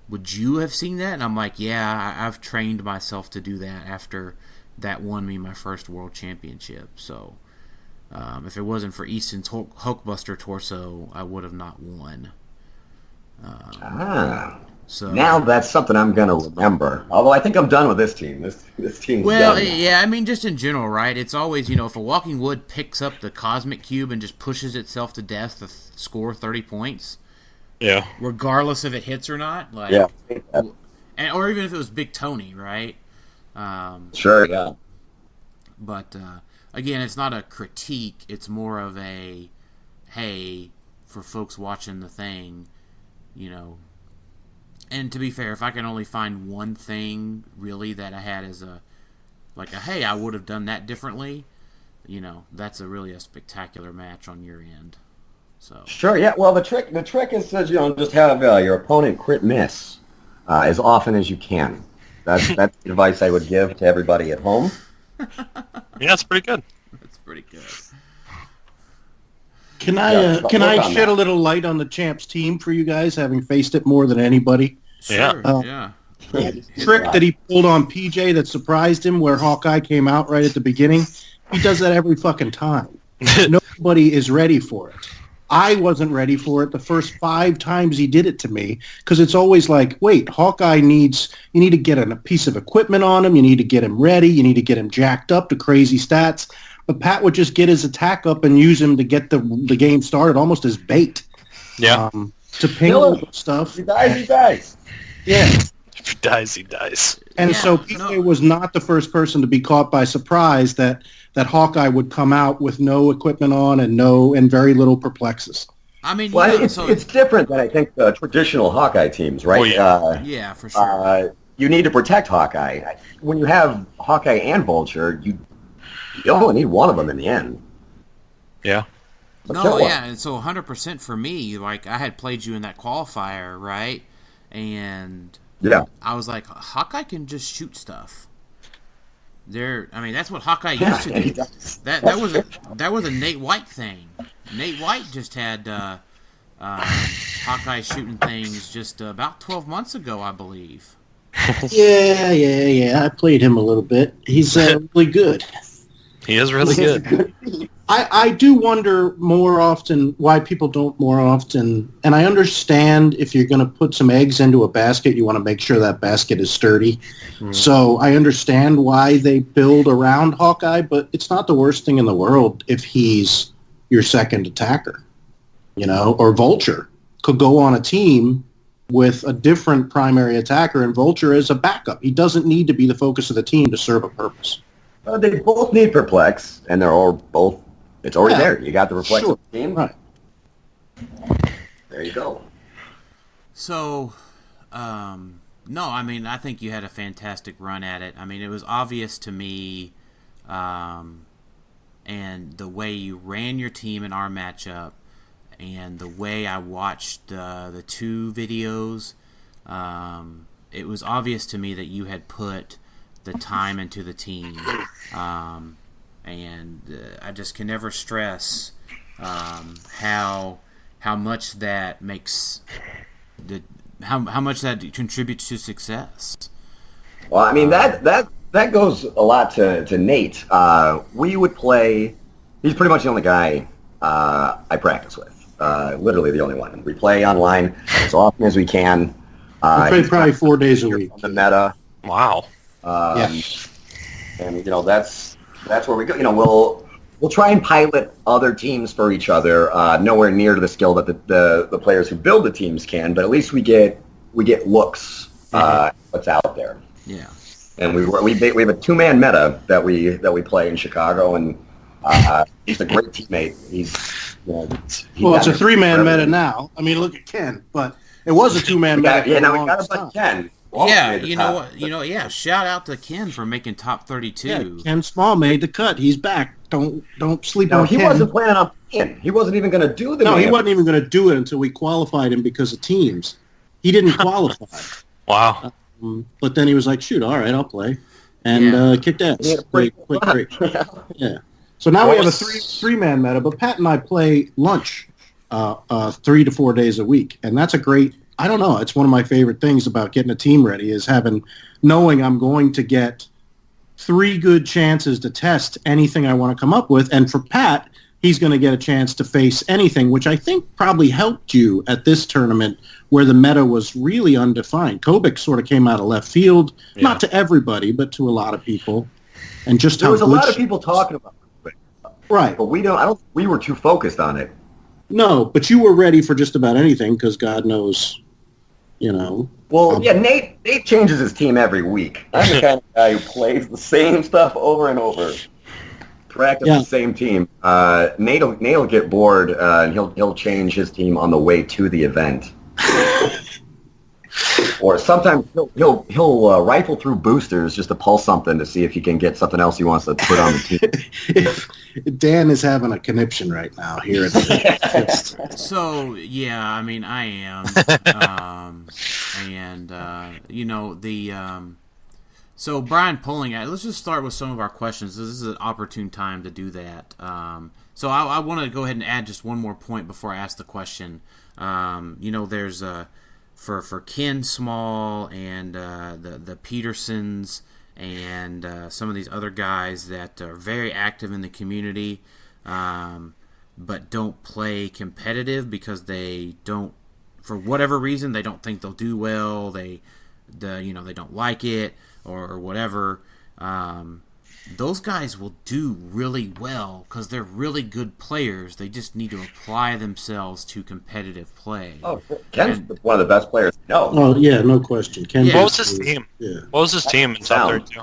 would you have seen that? And I'm like, yeah, I've trained myself to do that after that won me my first world championship. So if it wasn't for Easton's Hulkbuster torso, I would have not won. So now that's something I'm going to remember. Although I think I'm done with this team. This team's well, done. Yeah, I mean, just in general, right? It's always, if a Walking Wood picks up the Cosmic Cube and just pushes itself to death to score 30 points, yeah, regardless if it hits or not, yeah, or even if it was Big Tony, right? Sure, yeah. But again, it's not a critique. It's more of a, hey, for folks watching the thing, And to be fair, if I can only find one thing really that I had as hey, I would have done that differently, that's really a spectacular match on your end. So sure, yeah. Well, the trick is to just have your opponent crit miss as often as you can. That's the advice I would give to everybody at home. Yeah, it's pretty good. That's pretty good. Can I shed a little light on the champs team for you guys, having faced it more than anybody? Sure, yeah. Trick that he pulled on PJ that surprised him, where Hawkeye came out right at the beginning. He does that every fucking time. Nobody is ready for it. I wasn't ready for it the first 5 times he did it to me, because it's always like, wait, Hawkeye you need to get a piece of equipment on him, you need to get him ready, you need to get him jacked up to crazy stats. But Pat would just get his attack up and use him to get the game started, almost as bait. Yeah. To ping stuff. He dies. Yeah. If he dies, he dies. And so PJ was not the first person to be caught by surprise that Hawkeye would come out with no equipment on and very little perplexes. I mean, it's different than I think the traditional Hawkeye teams, right? Oh, yeah, for sure. You need to protect Hawkeye. When you have Hawkeye and Vulture, you only need one of them in the end. Yeah. And so 100% for me, I had played you in that qualifier, right? And I was like, Hawkeye can just shoot stuff. That's what Hawkeye used to do. That was a Nate White thing. Nate White just had Hawkeye shooting things just about 12 months ago, I believe. Yeah. I played him a little bit. He's really good. He is really good. I do wonder more often why people don't more often, and I understand if you're going to put some eggs into a basket, you want to make sure that basket is sturdy. So I understand why they build around Hawkeye, but it's not the worst thing in the world if he's your second attacker, or Vulture could go on a team with a different primary attacker, and Vulture is a backup. He doesn't need to be the focus of the team to serve a purpose. They both need Perplex, and they're all both. It's already there. You got the Perplex of the team. Right. There you go. So, no, I mean, I think you had a fantastic run at it. I mean, it was obvious to me and the way you ran your team in our matchup, and the way I watched the two videos, it was obvious to me that you had put the time into the team, and I just can never stress how much that makes how much that contributes to success. Well, I mean that goes a lot to Nate. We would play. He's pretty much the only guy I practice with. Literally the only one. We play online as often as we can. I play probably 4 days a week. On the meta. Wow. And that's where we go. We'll try and pilot other teams for each other. Nowhere near to the skill that the players who build the teams can, but at least we get looks what's out there. Yeah. And we have a 2-man meta that we play in Chicago, and he's a great teammate. It's a 3-man meta now. I mean, look at Ken, but it was a 2-man meta. Yeah, now we got a bunch of Ken. Yeah, you know what? Yeah, shout out to Ken for making top 32. Yeah, Ken Small made the cut. He's back. Don't sleep on Ken. He wasn't planning on playing. He wasn't even going to do the. No, he wasn't even going to do it until we qualified him because of teams. He didn't qualify. Wow. But then he was like, "Shoot, all right, I'll play," and kicked ass. Yeah, Great. Yeah. So now we have a three-man meta, but Pat and I play lunch 3 to 4 days a week, and that's a great. I don't know. It's one of my favorite things about getting a team ready is knowing I'm going to get 3 good chances to test anything I want to come up with. And for Pat, he's going to get a chance to face anything, which I think probably helped you at this tournament where the meta was really undefined. Kobik sort of came out of left field, not to everybody, but to a lot of people. And just there was a lot of people talking about it. Right. But we were too focused on it. No, but you were ready for just about anything because God knows, Well, Nate changes his team every week. I'm the kind of guy who plays the same stuff over and over. Practice the same team. Nate'll get bored and he'll change his team on the way to the event. Or sometimes he'll rifle through boosters just to pull something to see if he can get something else he wants to put on the team. Dan is having a conniption right now here. So yeah, I mean I am, So Brian Pulling, let's just start with some of our questions. This is an opportune time to do that. So I want to go ahead and add just one more point before I ask the question. There's for Ken Small and the Petersons and some of these other guys that are very active in the community, but don't play competitive because they don't, for whatever reason, they don't think they'll do well. They don't like it or whatever. Those guys will do really well because they're really good players. They just need to apply themselves to competitive play. Oh, Ken's one of the best players. No. Oh, yeah, no question. Ken. What was his team? Yeah. What was his team in top 32?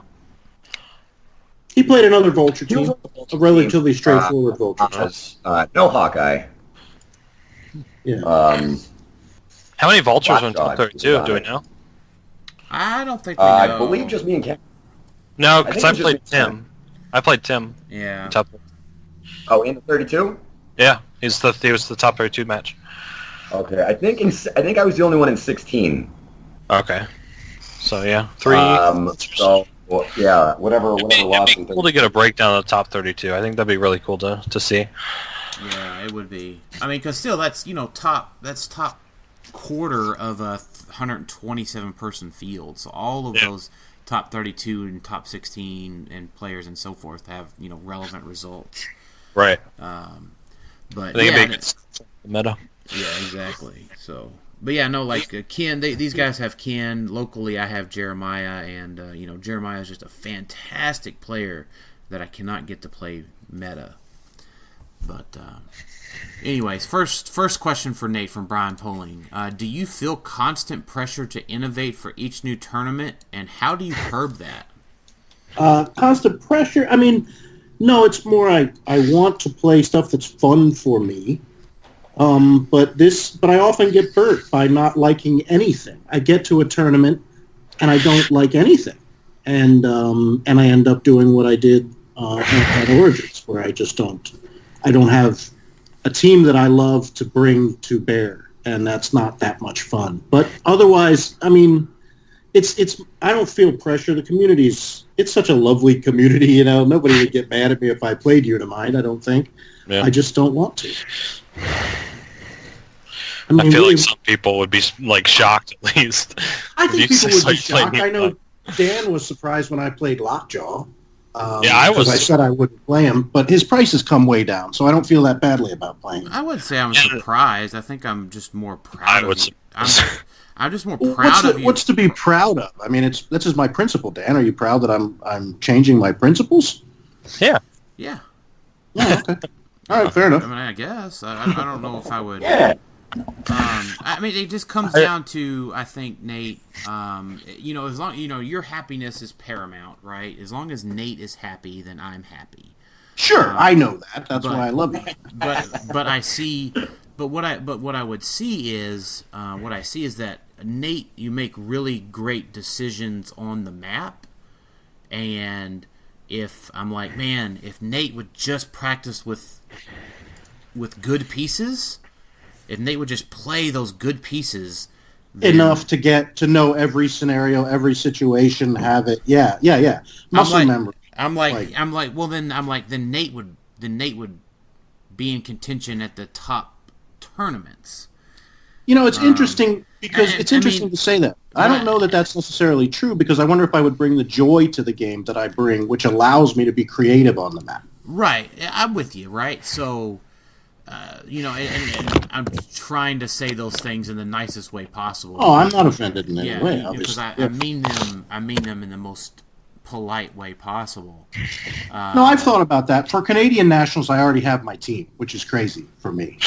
He played another Vulture team, a relatively straightforward Vulture team. No Hawkeye. Yeah. How many Vultures were in top 32? Do we know? I don't think we know. I believe just me and Ken. No, because I played Tim. I played Tim. Yeah. In the 32? Yeah, he was the top 32 match. Okay, I think I was the only one in 16. Okay. So yeah, 3. Whatever lost. It'd be cool to get a breakdown of the top 32. I think that'd be really cool to see. Yeah, it would be. I mean, because still, that's top quarter of a 127 person field. So all of those top 32 and top 16 and players and so forth have relevant results. Right. But I think it'd be good meta. Yeah, exactly. So, but yeah, no, like Ken. These guys have Ken. Locally, I have Jeremiah, and Jeremiah is just a fantastic player that I cannot get to play meta. But anyways, first question for Nate from Brian Poling. Do you feel constant pressure to innovate for each new tournament, and how do you curb that? Constant pressure? I mean, no, it's more I want to play stuff that's fun for me. But I often get burnt by not liking anything. I get to a tournament and I don't like anything, and I end up doing what I did at Origins, where I don't have a team that I love to bring to bear, and that's not that much fun. But otherwise, I mean, I don't feel pressure. The it's such a lovely community, you know. Nobody would get mad at me if I played Unimind, I don't think. Yeah. I just don't want to. I feel really, like some people would be like shocked at least. I think people would be shocked. I know Unimind. Dan was surprised when I played Lockjaw. Yeah, I was. Because I said I wouldn't play him, but his price has come way down, so I don't feel that badly about playing him. I would say I'm surprised. I think I'm just more proud of you. I'm just more proud of you. What's to be proud of? I mean, this is my principle, Dan. Are you proud that I'm changing my principles? Yeah. Yeah. Yeah, okay. All right, fair enough. I mean, I guess. I don't know if I would. Yeah. I mean, it just comes down to, I think, Nate, as long, your happiness is paramount, right? As long as Nate is happy, then I'm happy. Sure, I know that. That's why I love you. But I see, what I would see is, that Nate, you make really great decisions on the map, and if I'm like, man, if Nate would just practice with good pieces, if Nate would just play those good pieses, then enough to get to know every scenario, every situation, have it. Yeah. Muscle memory. Then Nate would be in contention at the top tournaments. You know, it's interesting because it's interesting to say that. I don't know that that's necessarily true because I wonder if I would bring the joy to the game that I bring, which allows me to be creative on the map. Right. I'm with you, right? So, and I'm trying to say those things in the nicest way possible. Oh, I'm not offended in any way, because obviously. I mean them in the most polite way possible. No, I've thought about that. For Canadian Nationals, I already have my team, which is crazy for me.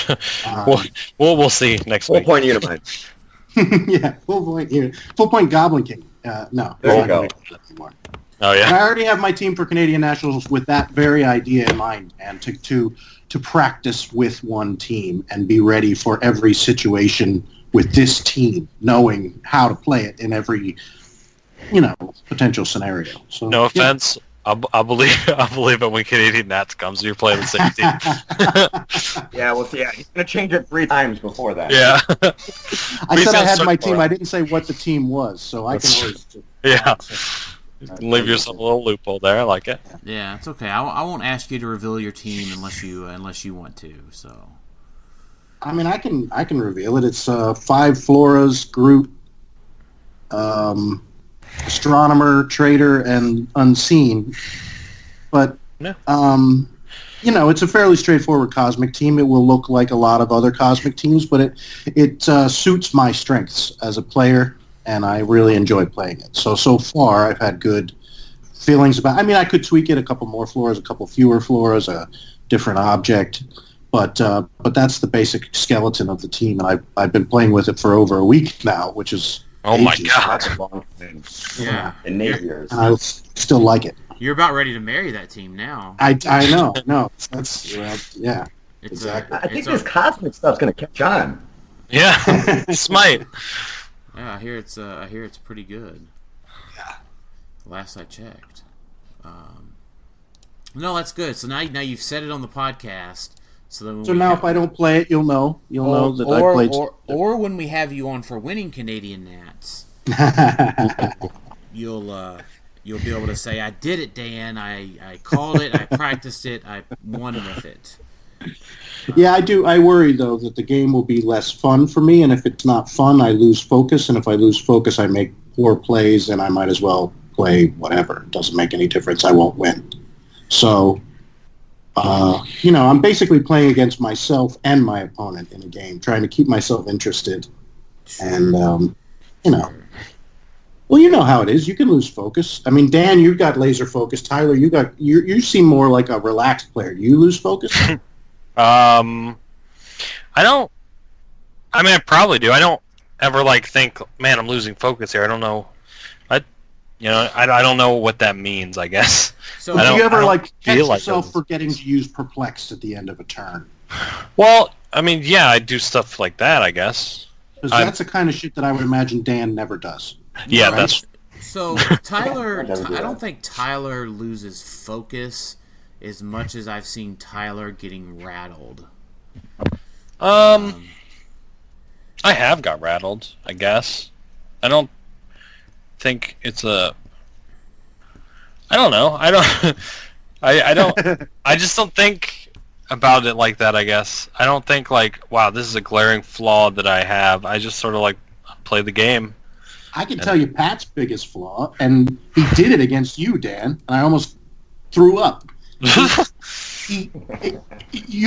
We'll see next Full week. point Unimind. Yeah, full point Goblin King. No, There you go. anymore. Oh And yeah. I already have my team for Canadian Nationals with that very idea in mind, and to practice with one team and be ready for every situation with this team, knowing how to play it in every potential scenario. So No offense. I'll believe it when Canadian Nats comes. You play the same team. Yeah, well, see, he's going to change it 3 times before that. Yeah. I said I had my team. More. I didn't say what the team was, so I can always. Yeah. Leave yourself a little loophole there. I like it. Yeah, it's okay. I won't ask you to reveal your team unless you want to. So. I mean, I can reveal it. It's 5 Floras, Groot, Astronomer, Trader, and Unseen. But Yeah. it's a fairly straightforward cosmic team. It will look like a lot of other cosmic teams, but it suits my strengths as a player, and I really enjoy playing it. So far, I've had good feelings about. I mean, I could tweak it a couple more floors, a couple fewer floors, a different object, but that's the basic skeleton of the team, and I've been playing with it for over a week now, which is My ages. God. That's a long time. Yeah. In Nate years. And I still like it. You're about ready to marry that team now. I know. That's yeah. It's Exactly. I think this cosmic stuff's going to catch on. Yeah. Smite. Yeah, I hear it's pretty good. Yeah. Last I checked. No, that's good. So now you've said it on the podcast. So now if I don't play it, you'll know that I played. Or when we have you on for winning Canadian Nats, you'll be able to say, "I did it, Dan. I called it. I practiced it. I won with it." Yeah, I do. I worry though that the game will be less fun for me, and if it's not fun, I lose focus, and if I lose focus, I make poor plays, and I might as well play whatever. It doesn't make any difference. I won't win. So, I'm basically playing against myself and my opponent in a game, trying to keep myself interested, and Well, you know how it is. You can lose focus. I mean, Dan, you've got laser focus. Tyler, you seem more like a relaxed player. Do you lose focus? I don't. I mean, I probably do. I don't ever think, man, I'm losing focus here. I don't know. I don't know what that means. I guess. So do you ever catch feel like yourself those. forgetting to use perplexed at the end of a turn? Well, I mean, yeah, I do stuff like that. I guess. Because that's the kind of shit that I would imagine Dan never does. Yeah, Right? that's So Tyler, I don't think Tyler loses focus as much as I've seen Tyler getting rattled. I have got rattled, I guess. I don't think it's a... I don't know. I don't... I don't... I just don't think about it like that, I guess. I don't think like, wow, this is a glaring flaw that I have. I just sort of like play the game. I can tell you Pat's biggest flaw, and he did it against you, Dan. And I almost threw up. You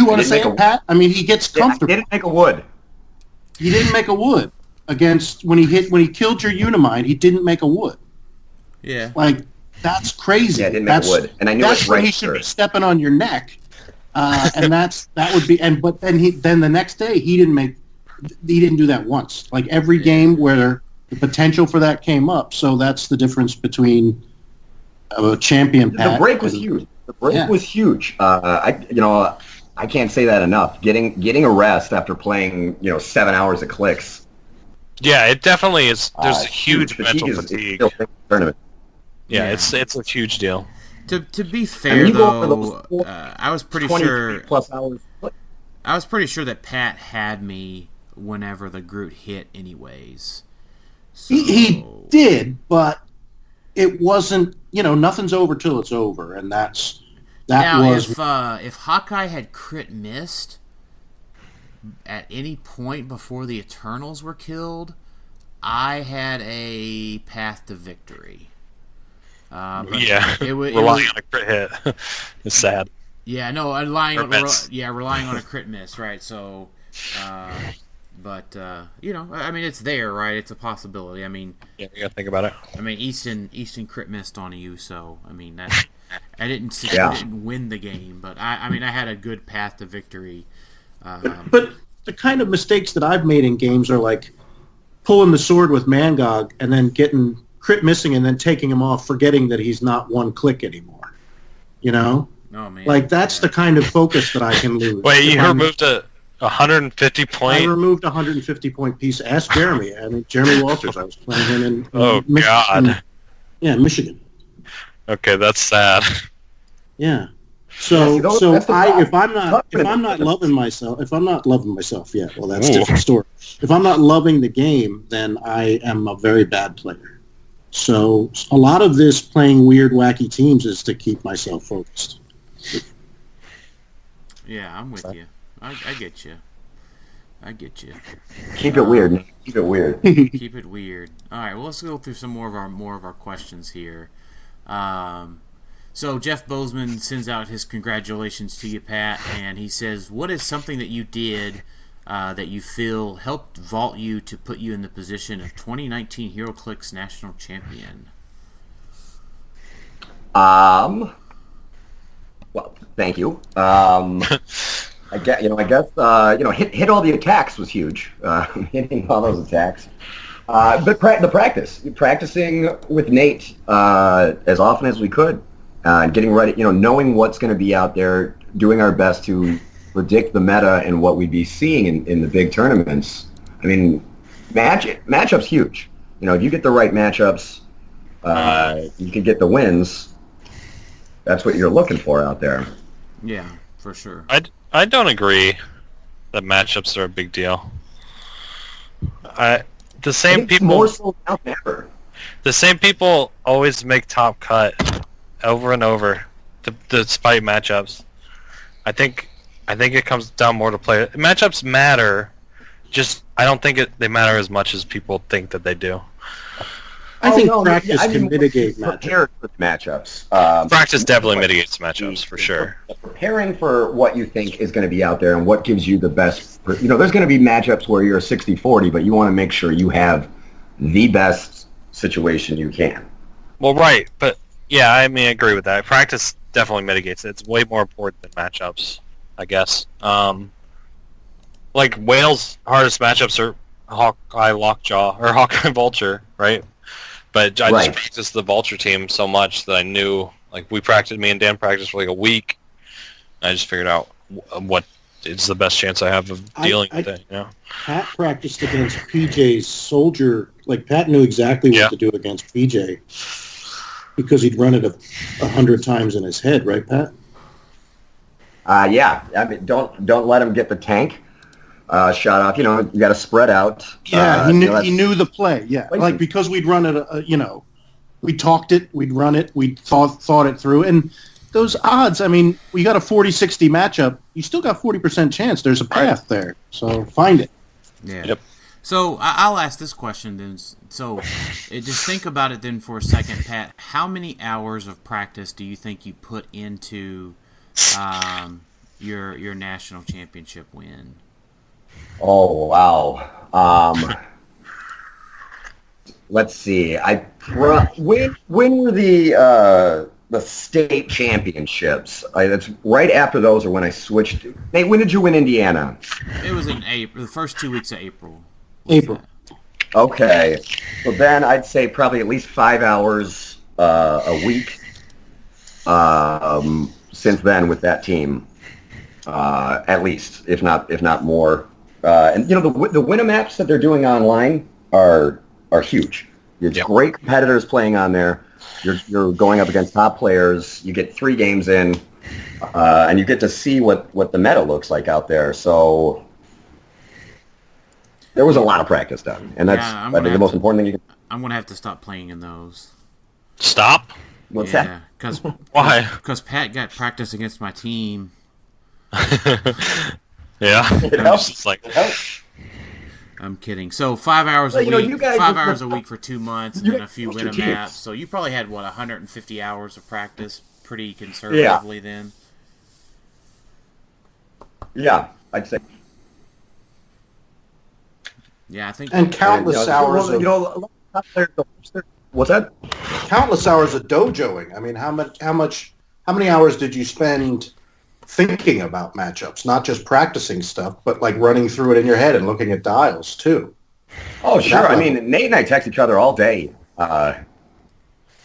want to say it, Pat? I mean, he gets comfortable. He didn't make a wood. He didn't make a wood against when he killed your Unimind. He didn't make a wood. Yeah, like that's crazy. Yeah, I didn't make a wood, and I knew that's it's where right. He should be stepping on your neck, and that would be. And but then the next day he didn't do that once. Like every game where the potential for that came up. So that's the difference between a champion. Pat The break was huge. The break was huge. I can't say that enough. Getting a rest after playing 7 hours of clicks. Yeah, it definitely is. There's huge mental fatigue. Tournament. Yeah, it's a huge deal. To be fair though, I was pretty sure plus hours. I was pretty sure that Pat had me whenever the Groot hit, anyways. So, he did, but it wasn't. Nothing's over till it's over, and that was. If Hawkeye had crit missed at any point before the Eternals were killed, I had a path to victory. Relying on a crit hit. It's sad. Yeah, no, relying on a crit miss, right? So, I mean, it's there, right? It's a possibility. I mean, yeah, you gotta think about it. I mean, Easton crit missed on you, so I mean that I didn't win the game, but I mean I had a good path to victory. But the kind of mistakes that I've made in games are like pulling the sword with Mangog and then getting crit missing and then taking him off, forgetting that he's not one click anymore. Oh man! Like that's the kind of focus that I can lose. Wait, you removed a 150 point? I removed a 150 point piece. Ask Jeremy. I mean, Jeremy Walters. I was playing him in Michigan. God. Michigan. Okay, that's sad. Yeah. So if I'm not loving myself, yeah, well, that's a different story. If I'm not loving the game, then I am a very bad player. So a lot of this playing weird, wacky teams is to keep myself focused. Yeah, I'm with you. I get you. Keep it weird. Keep it weird. Keep it weird. All right. Well, let's go through some more of our questions here. So Jeff Bozeman sends out his congratulations to you, Pat, and he says, "What is something that you did that you feel helped vault you to put you in the position of 2019 HeroClix national champion?" Well, thank you. I guess hit all the attacks was huge. Hitting all those attacks, but practicing with Nate as often as we could, getting ready. Knowing what's going to be out there, doing our best to predict the meta and what we'd be seeing in the big tournaments. I mean, matchups huge. If you get the right matchups, you can get the wins. That's what you're looking for out there. Yeah, for sure. I don't agree that matchups are a big deal. The same people more so now than ever. The same people always make top cut over and over, despite matchups. I think it comes down more to play. Matchups matter, just I don't think they matter as much as people think that they do. I think practice can mitigate matchups. Practice definitely mitigates matchups, for sure. Preparing for what you think is going to be out there and what gives you the best... there's going to be matchups where you're 60-40, but you want to make sure you have the best situation you can. Well, right, but yeah, I mean, I agree with that. Practice definitely mitigates it. It's way more important than matchups, I guess. Like, Whale's hardest matchups are Hawkeye Lockjaw, or Hawkeye Vulture, right? But I just practiced the Vulture team so much that I knew, like, me and Dan practiced for like a week. I just figured out what is the best chance I have of dealing with it. Pat practiced against PJ's Soldier Like Pat knew exactly what to do against PJ because he'd run it 100 times in his head, right, Pat? Yeah. I mean, don't let him get the tank shot off. You got to spread out. Yeah, he knew the play. Yeah, like because we'd run it. We talked it, we'd run it, we thought it through, and those odds. I mean, we got a 40-60 matchup. You still got 40% chance. There's a path there, so find it. Yeah. Yep. So I'll ask this question then. So just think about it then for a second, Pat. How many hours of practice do you think you put into your national championship win? Oh wow. Let's see. When were the state championships? That's right after those, or when I switched. Nate, when did you win Indiana? It was in April. The first 2 weeks of April. April. Okay. So then I'd say probably at least 5 hours a week since then with that team, at least, if not more. And the Winamaps that they're doing online are huge. It's great competitors playing on there. You're going up against top players. You get 3 games in, and you get to see what the meta looks like out there. So there was a lot of practice done, and that's I think the most important thing you can. I'm gonna have to stop playing in those. Stop? What's that? Because why? Because Pat got practice against my team. Yeah. Just like. I'm kidding. So 5 hours a week. You guys 5 hours a week for 2 months, and then a few Winamaps. So you probably had 150 hours of practice, pretty conservatively then. Yeah, I'd say. Yeah, I think. And countless hours. What's that? Countless hours of dojoing. I mean, how many hours did you spend thinking about matchups, not just practicing stuff, but like running through it in your head and looking at dials too? Oh, sure. I mean, Nate and I text each other all day. What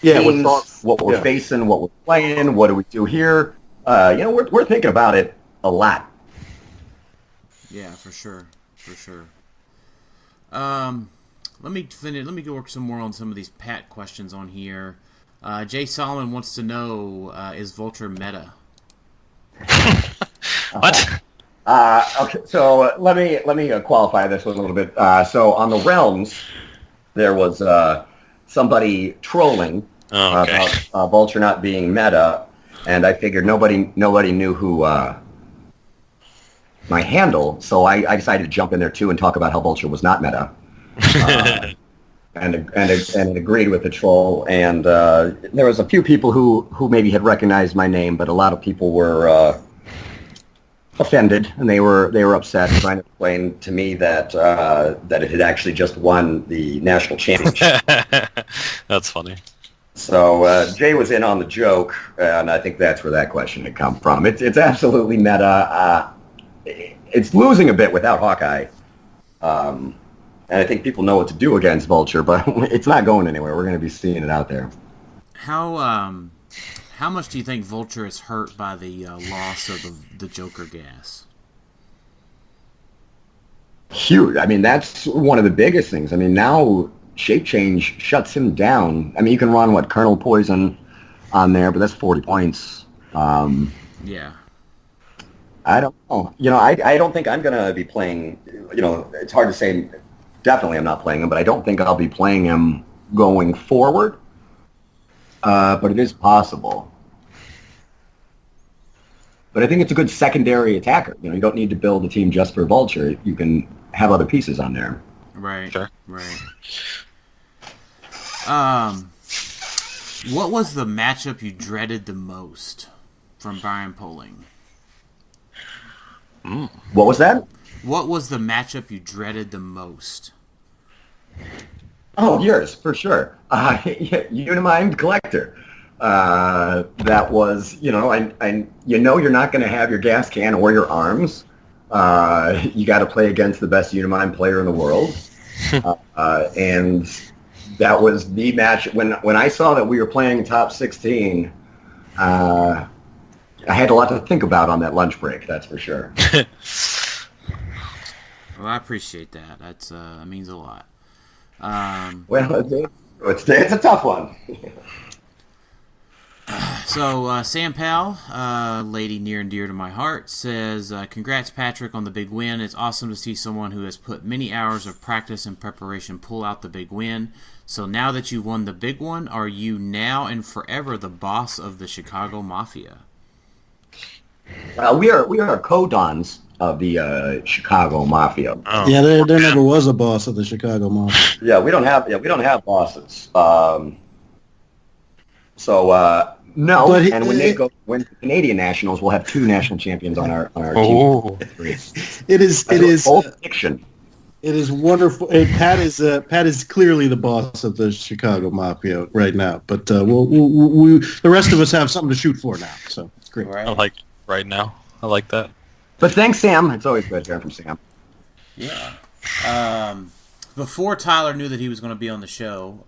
we're facing, what we're playing, what do we do here? We're thinking about it a lot. Yeah, for sure. Let me finish. Let me go work some more on some of these Pat questions on here. Jay Solomon wants to know: is Vulture meta? What? Okay, so let me qualify this one a little bit. So on the realms, there was somebody trolling about Vulture not being meta, and I figured nobody knew who my handle, so I decided to jump in there too and talk about how Vulture was not meta, and agreed with the troll. And there was a few people who maybe had recognized my name, but a lot of people were offended, and they were upset, trying to explain to me that it had actually just won the national championship. That's funny. So Jay was in on the joke, and I think that's where that question had come from. It's absolutely meta. It's losing a bit without Hawkeye, and I think people know what to do against Vulture, but it's not going anywhere. We're going to be seeing it out there. How much do you think Vulture is hurt by the loss of the Joker gas? Huge. I mean, that's one of the biggest things. I mean, now shape change shuts him down. I mean, you can run Colonel Poison on there, but that's 40 points. Yeah. I don't know. I don't think I'm going to be playing. It's hard to say. Definitely, I'm not playing him, but I don't think I'll be playing him going forward. But it is possible. But I think it's a good secondary attacker. You don't need to build a team just for Vulture. You can have other pieces on there. Right. Sure. Right. What was the matchup you dreaded the most from Brian Poling? What was that? What was the matchup you dreaded the most? Oh, yours, for sure. Unimind Collector. That was, you're not going to have your gas can or your arms. You got to play against the best Unimind player in the world. And that was the match. When I saw that we were playing top 16, I had a lot to think about on that lunch break, that's for sure. Well, I appreciate that. That means a lot. Well, it's a tough one. So, Sam Powell, lady near and dear to my heart, says, congrats, Patrick, on the big win. It's awesome to see someone who has put many hours of practice and preparation pull out the big win. So now that you've won the big one, are you now and forever the boss of the Chicago Mafia? We are co-dons of the Chicago Mafia. Oh. Yeah, there never was a boss of the Chicago Mafia. Yeah, we don't have bosses. No, But and when they win the Canadian Nationals, we'll have 2 national champions on our Oh. team. It is all fiction. It is wonderful. And Pat is clearly the boss of the Chicago Mafia right now. But the rest of us have something to shoot for now. So it's great. Right. I like right now. I like that. But thanks, Sam. It's always good hearing from Sam. Yeah. Before Tyler knew that he was going to be on the show,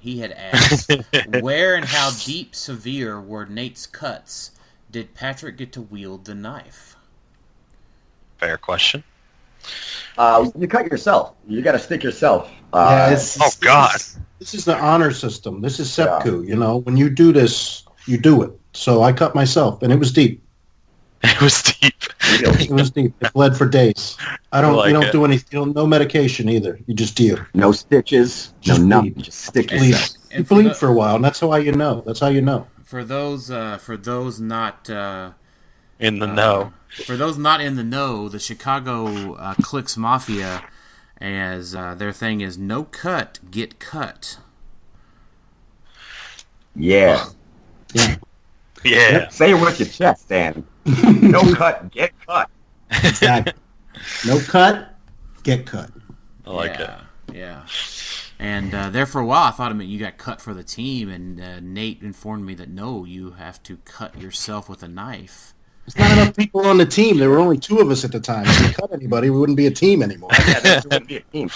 he had asked, where and how deep, severe were Nate's cuts? Did Patrick get to wield the knife? Fair question. You cut yourself. You got to stick yourself. Oh God. This is the honor system. This is seppuku. You know, when you do this, you do it. So I cut myself, and it was deep. It was deep. It was deep. It bled for days. You don't do anything. No medication either. You just deal. No stitches. Just nothing. bleed. Just stick Bleed. yourself. You bleed for a while, and that's how you know. That's how you know. For those not In the know. for those not in the know, the Chicago Clicks Mafia, as their thing is no cut, get cut. Yeah. Yeah. Say it with your chest, Dan. No cut, get cut. Exactly. No cut, get cut. I like it. Yeah. And there for a while, I thought it meant you got cut for the team, and Nate informed me that no, you have to cut yourself with a knife. There's not enough people on the team. There were only 2 of us at the time. If we cut anybody, we wouldn't be a team anymore. Yeah, that wouldn't be a team.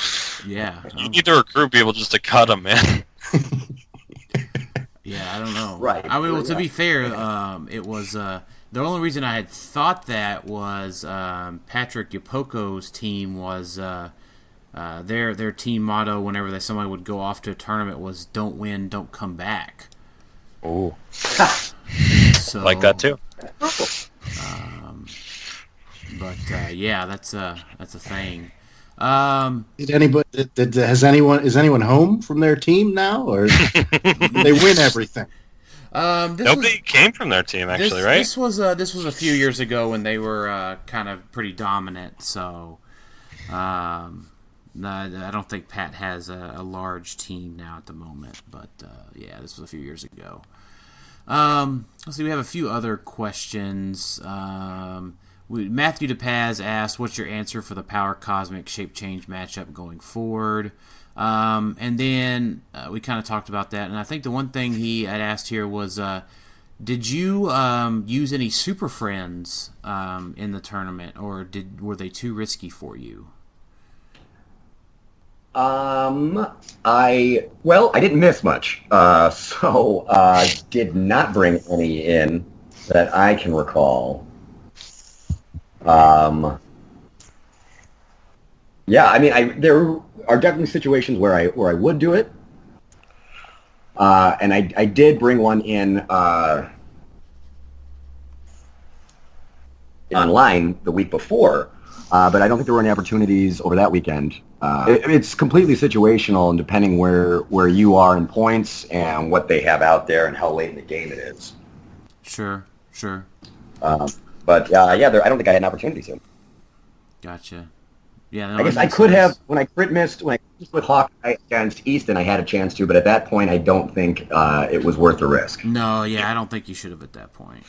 Yeah. You need to recruit people just to cut them, man. Yeah, I don't know. Right. I mean, well, to be fair, it was the only reason I had thought that was Patrick Yopoko's team was their team motto whenever somebody would go off to a tournament was "Don't win, don't come back." Oh, So like that too. But yeah, that's a thing. Is anyone home from their team now, or they win everything? Nobody came from their team, actually, right? This was a few years ago when they were kind of pretty dominant. So I don't think Pat has a large team now at the moment. But yeah, this was a few years ago. Let's see. We have a few other questions. Matthew DePaz asked, "What's your answer for the Power Cosmic Shape Change matchup going forward?" And then we kind of talked about that. And I think the one thing he had asked here was, did you use any Super Friends in the tournament, or were they too risky for you? I didn't miss much, so I did not bring any in that I can recall. Yeah, I mean, there are definitely situations where I would do it, and I did bring one in online the week before, but I don't think there were any opportunities over that weekend. It's completely situational, and depending where you are in points and what they have out there and how late in the game it is. Sure. But yeah, I don't think I had an opportunity to. Gotcha. Yeah, I guess I could have when I crit missed with Hawkeye against Easton. I had a chance to, but at that point, I don't think it was worth the risk. No, yeah, I don't think you should have at that point.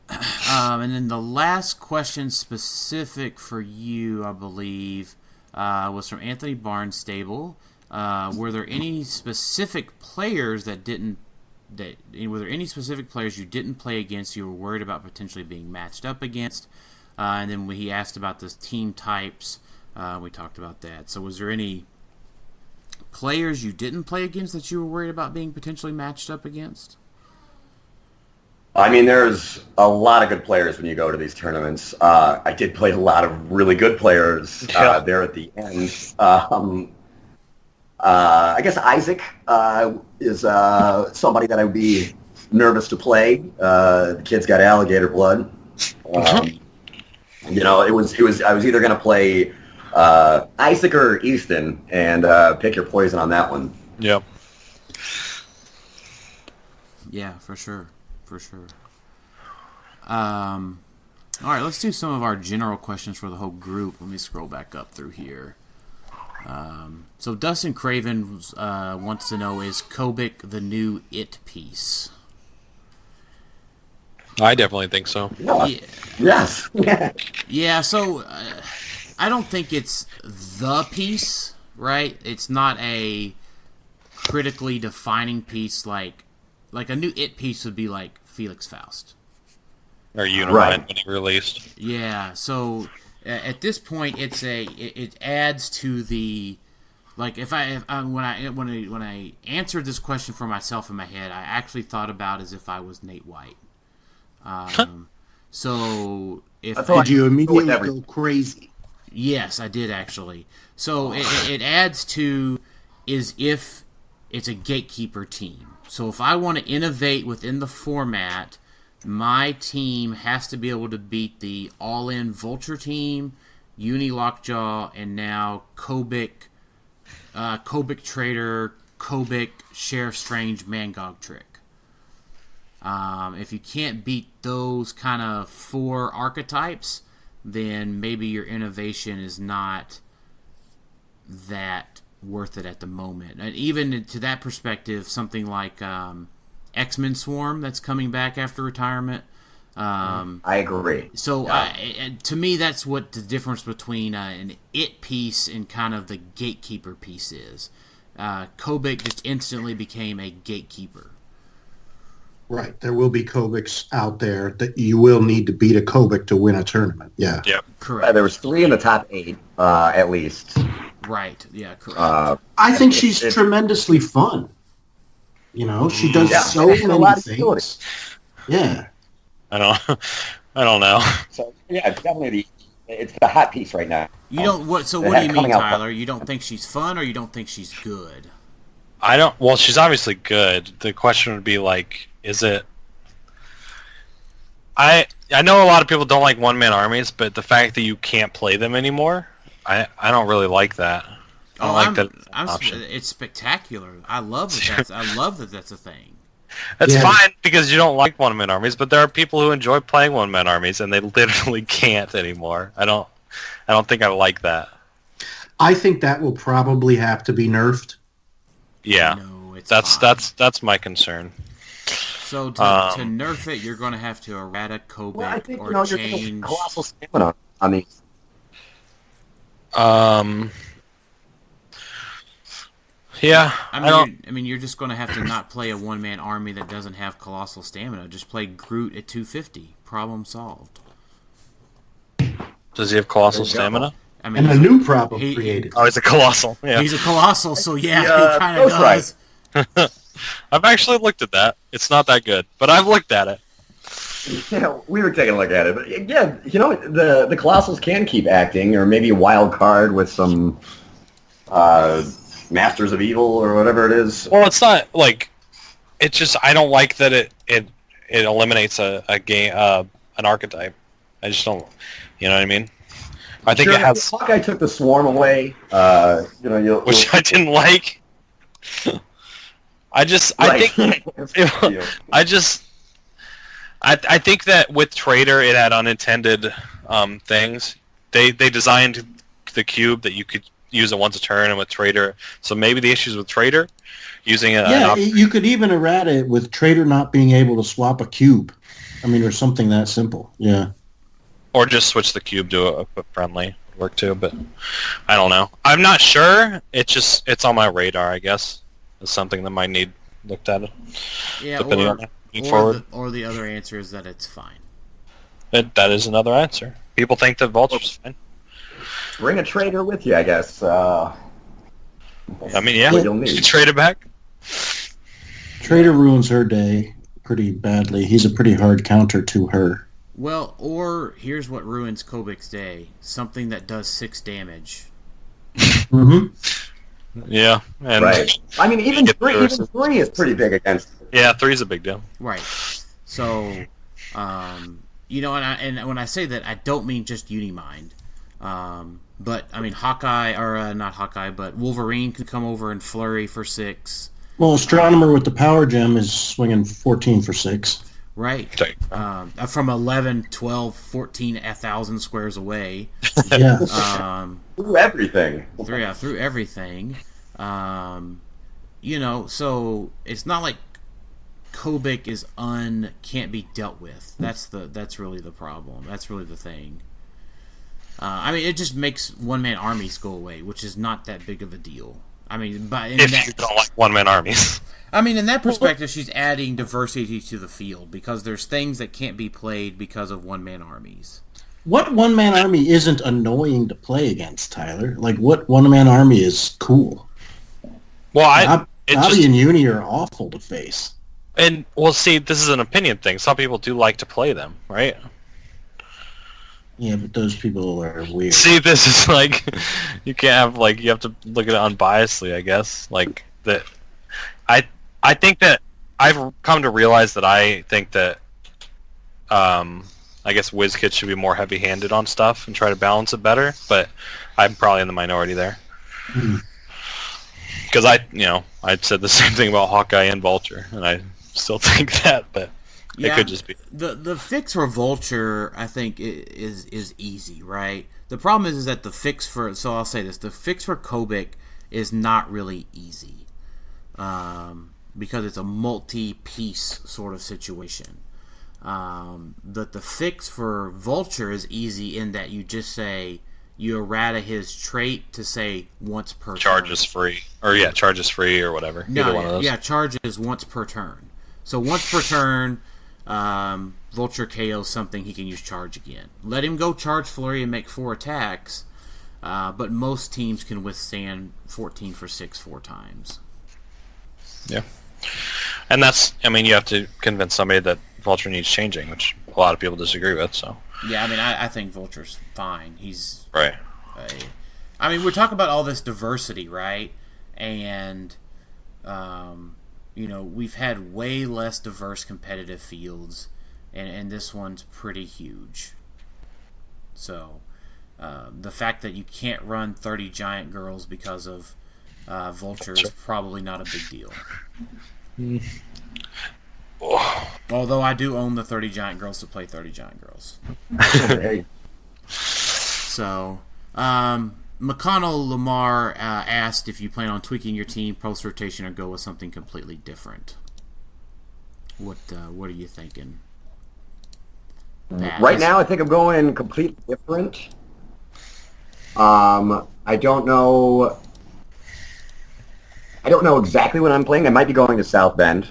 And then the last question specific for you, I believe, was from Anthony Barnstable. Were there any specific players you didn't play against you were worried about potentially being matched up against? And then he asked about the team types. We talked about that. So was there any players you didn't play against that you were worried about being potentially matched up against? I mean, there's a lot of good players when you go to these tournaments. I did play a lot of really good players there at the end. I guess Isaac is somebody that I would be nervous to play. The kid's got alligator blood. You know, I was either going to play Isaac or Easton, and pick your poison on that one. Yep. Yeah, for sure. All right, let's do some of our general questions for the whole group. Let me scroll back up through here. So Dustin Craven wants to know, is Kobik the new it piece? I definitely think so. Yeah. Yes. Yeah, so I don't think it's the piece, right? It's not a critically defining piece like a new it piece would be like Felix Faust. Or Unimind Right. when he released. Yeah, so at this point, it adds to the, like, when I answered this question for myself in my head, I actually thought about as if I was Nate White. So if Did you immediately go crazy? Yes, I did actually. So it adds to is if it's a gatekeeper team. So if I want to innovate within the format, my team has to be able to beat the all-in Vulture team, Uni Lockjaw, and now Kobik Trader, Kobik Sheriff Strange, Mangog Trick. If you can't beat those kind of 4 archetypes, then maybe your innovation is not that worth it at the moment. And even to that perspective, something like X-Men Swarm that's coming back after retirement. I agree. So to me, that's what the difference between an it piece and kind of the gatekeeper piece is. Kobik just instantly became a gatekeeper. Right. There will be Kobiks out there that you will need to beat a Kobik to win a tournament. Yeah. Yep. Correct. There was 3 in the top 8, at least. Right. Yeah, correct. I think she's tremendously fun. You know, she does so a lot many of utility. things. Yeah. I don't know. So yeah, definitely it's the hot piece right now. You don't what? So what do you mean, Tyler? You don't think she's fun, or you don't think she's good? I don't. Well, she's obviously good. The question would be like, is it? I know a lot of people don't like one-man armies, but the fact that you can't play them anymore, I don't really like that. I don't like that it's an option. It's spectacular. I love that that's a thing. That's fine because you don't like one-man armies, but there are people who enjoy playing one-man armies and they literally can't anymore. I don't think I like that. I think that will probably have to be nerfed. Yeah, No, it's that's my concern. So to nerf it, you're going to have to errata Kobik Well, I think or you're change. colossal stamina on these. Yeah, I mean, you're just going to have to not play a one-man army that doesn't have colossal stamina. Just play Groot at 250. Problem solved. Does he have colossal stamina? I mean, And a new problem created. Oh, he's a colossal. Yeah, he's a colossal, so yeah, he kind of does. Right. I've actually looked at that. It's not that good, but I've looked at it. Yeah, we were taking a look at it. But yeah, you know, the Colossals can keep acting, or maybe a wild card with some Masters of Evil or whatever it is. Well, it's not like it's just I don't like that it eliminates a game an archetype. I just don't. You know what I mean? I think Sure, it has, Hawkeye took the swarm away. You know, which I didn't like. I think I think that with Trader it had unintended things. They designed the cube that you could use it once a turn, and with Trader, so maybe the issues with Trader using it. Yeah, you could even errata it with Trader not being able to swap a cube. I mean, or something that simple. Yeah. Or just switch the cube to a friendly would work too, but I don't know. I'm not sure. It's on my radar, I guess. It's something that might need looked at. Yeah, depending on forward. Or the other answer is that it's fine. That is another answer. People think that Vulture's fine. Bring a trader with you, I guess. I mean, yeah, What you'll need. you trade it back. Trader ruins her day. pretty badly. He's a pretty hard counter to her. Well, or here's what ruins Kobik's day: something that does 6 damage. Mm-hmm. Yeah, and Right. I mean, even Get three, through even 3 is pretty big against. yeah, 3's a big deal. Right. So, and when I say that, I don't mean just Unimind. But I mean Hawkeye, or not Hawkeye, but Wolverine can come over and flurry for 6. Well, Astronomer with the power gem is swinging 14 for 6. Right. From 11, 12, 14, 1,000 squares away. Yeah. Through everything. Through everything. So it's not like Kobik can't be dealt with. That's really the problem. That's really the thing. It just makes one-man armies go away, which is not that big of a deal. If you don't like one-man armies. In that perspective, she's adding diversity to the field because there's things that can't be played because of one-man armies. What one-man army isn't annoying to play against, Tyler? Like, what one-man army is cool? Well, Bobby and Uni are awful to face. And, well, see, this is an opinion thing. Some people do like to play them, right? Yeah, but those people are weird. See, this is like, you can't have, like, you have to look at it unbiasedly, I guess. Like, that, I think that I've come to realize that I think that, I guess WizKids should be more heavy-handed on stuff and try to balance it better, but I'm probably in the minority there. Because I said the same thing about Hawkeye and Vulture, and I still think that, but it could just be. The fix for Vulture, I think, is easy, right? The problem is that the fix for Kobik is not really easy, because it's a multi-piece sort of situation. The fix for Vulture is easy in that you just say you errata his trait to say once per charges turn. Charges free or whatever. Either one of those. Charges once per turn. So once per turn, Vulture KOs something, he can use charge again. Let him go charge flurry and make 4 attacks, but most teams can withstand 14 for 6 4 times. Yeah. And that's, you have to convince somebody that Vulture needs changing, which a lot of people disagree with, so. Yeah, I think Vulture's fine. He's... Right. we're talking about all this diversity, right? And, we've had way less diverse competitive fields, and this one's pretty huge. So, the fact that you can't run 30 giant girls because of Vulture is probably not a big deal. Although I do own the 30 giant girls to play 30 giant girls. So, McConnell Lamar asked if you plan on tweaking your team post-rotation or go with something completely different. What are you thinking? Right now, I think I'm going completely different. I don't know exactly what I'm playing. I might be going to South Bend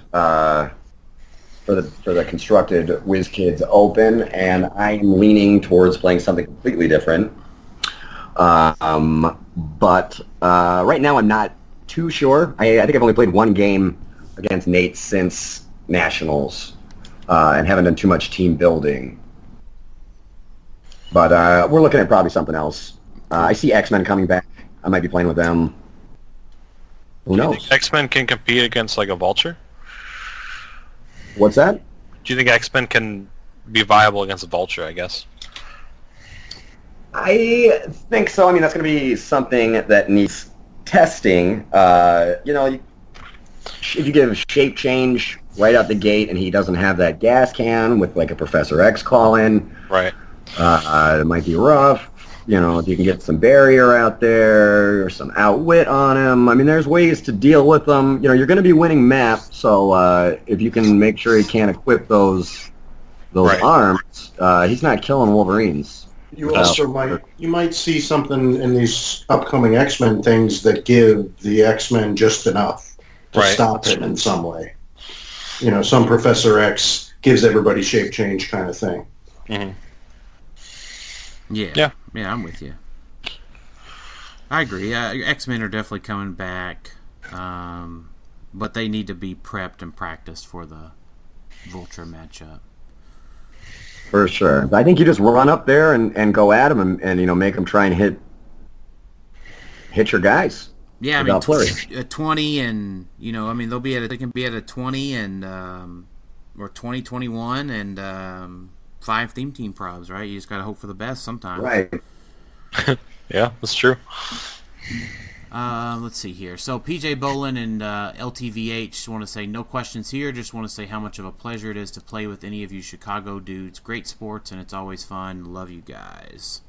for the constructed WizKids Open, and I am leaning towards playing something completely different. But right now I'm not too sure. I think I've only played one game against Nate since Nationals, and haven't done too much team building. But we're looking at probably something else. I see X-Men coming back. I might be playing with them. Who knows? Do you think X-Men can compete against like a Vulture? What's that? Do you think X-Men can be viable against a Vulture, I guess? I think so. That's going to be something that needs testing. If you give shape change right out the gate and he doesn't have that gas can with like a Professor X call-in, right? It might be rough. If you can get some barrier out there or some outwit on him. There's ways to deal with them. You're going to be winning map, so if you can make sure he can't equip those arms, he's not killing Wolverines. You also might see something in these upcoming X-Men things that give the X-Men just enough to stop him in some way. Some Professor X gives everybody shape change kind of thing. Mm-hmm. Yeah, I'm with you. I agree. X-Men are definitely coming back, but they need to be prepped and practiced for the Vulture matchup. For sure. I think you just run up there and go at him and make them try and hit your guys. Yeah, I mean, without flurry. 20 and, they can be at a 20 and, or 20, 21 and 5 theme team probs, right? You just got to hope for the best sometimes. Right. Yeah, that's true. Let's see here. So PJ Bolin and LTVH just want to say no questions here. Just want to say how much of a pleasure it is to play with any of you Chicago dudes. Great sports, and it's always fun. Love you guys.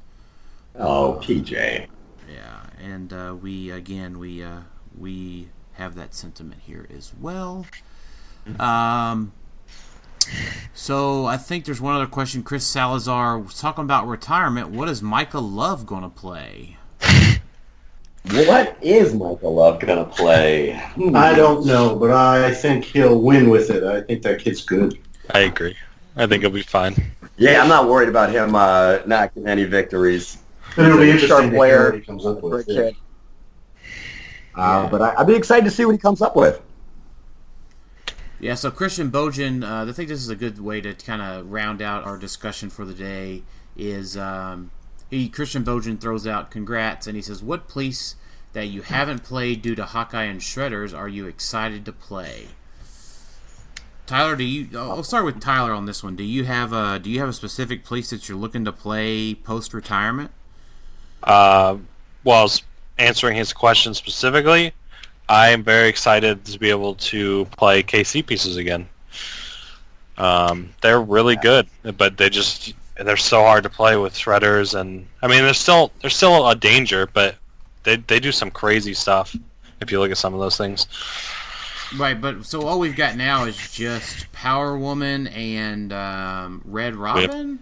Oh, PJ. Yeah, and we have that sentiment here as well. So I think there's one other question. Chris Salazar was talking about retirement. What is Micah Love going to play? What is Michael Love going to play? I don't know, but I think he'll win with it. I think that kid's good. I agree. I think he'll be fine. Yeah, I'm not worried about him not getting any victories. But it'll be He's a interesting to hear what he comes up for with. a kid. But I'd be excited to see what he comes up with. Yeah, so Christian Bojan, I think this is a good way to kind of round out our discussion for the day, is Christian Bojan throws out congrats, and he says, what place that you haven't played due to Hawkeye and Shredders are you excited to play? Tyler, I'll start with Tyler on this one. Do you have a specific place that you're looking to play post-retirement? Well, answering his question specifically, I am very excited to be able to play KC pieces again. They're really good, but they're so hard to play with shredders, and I mean they're still a danger, but they do some crazy stuff if you look at some of those things. Right, but so all we've got now is just Power Woman and Red Robin.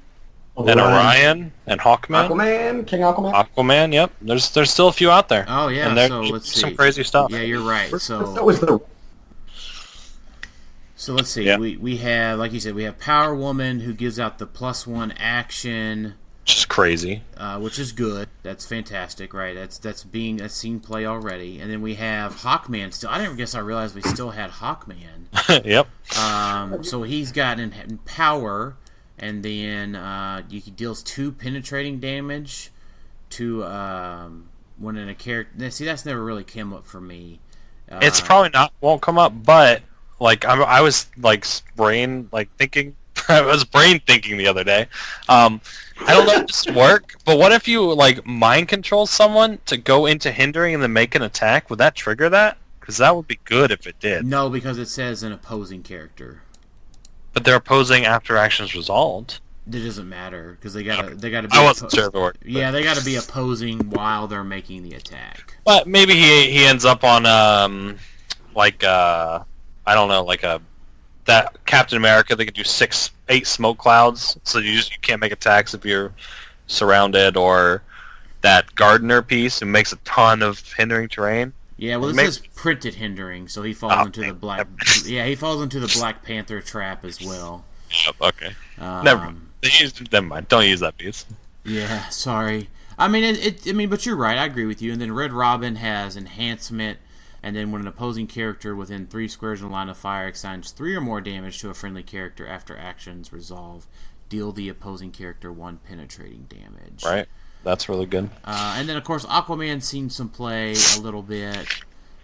And Orion and Hawkman. King Aquaman. Aquaman, yep. There's still a few out there. Oh yeah, and so let's see. Some crazy stuff. Yeah, you're right. So let's see. Yeah. We have, like you said, we have Power Woman who gives out the +1 action, Just crazy. which is good. That's fantastic, right? That's seen play already. And then we have Hawkman still. I didn't guess I realized we still had Hawkman. Yep. So he's got in power. And then he deals 2 penetrating damage to when in a character. See, that's never really come up for me. It's probably won't come up, but like I was brain thinking the other day. I don't know if this would work, but what if you mind control someone to go into hindering and then make an attack? Would that trigger that? Because that would be good if it did. No, because it says an opposing character. But they're opposing after actions resolved. It doesn't matter because they gotta be. I wasn't sure if it worked. Yeah, they gotta be opposing while they're making the attack. But maybe he ends up on I don't know, that Captain America. They could do 8 smoke clouds, so you can't make attacks if you're surrounded, or that Gardener piece who makes a ton of hindering terrain. Yeah, well, it says printed hindering, so he falls into the black. Yeah, he falls into the Black Panther trap as well. Yep. Okay. Never mind. Don't use that piece. Yeah, sorry. I mean, but you're right. I agree with you. And then Red Robin has enhancement, and then when an opposing character within 3 squares in line of fire assigns 3 or more damage to a friendly character after actions resolve, deal the opposing character 1 penetrating damage. Right. That's really good. And then, of course, Aquaman's seen some play a little bit.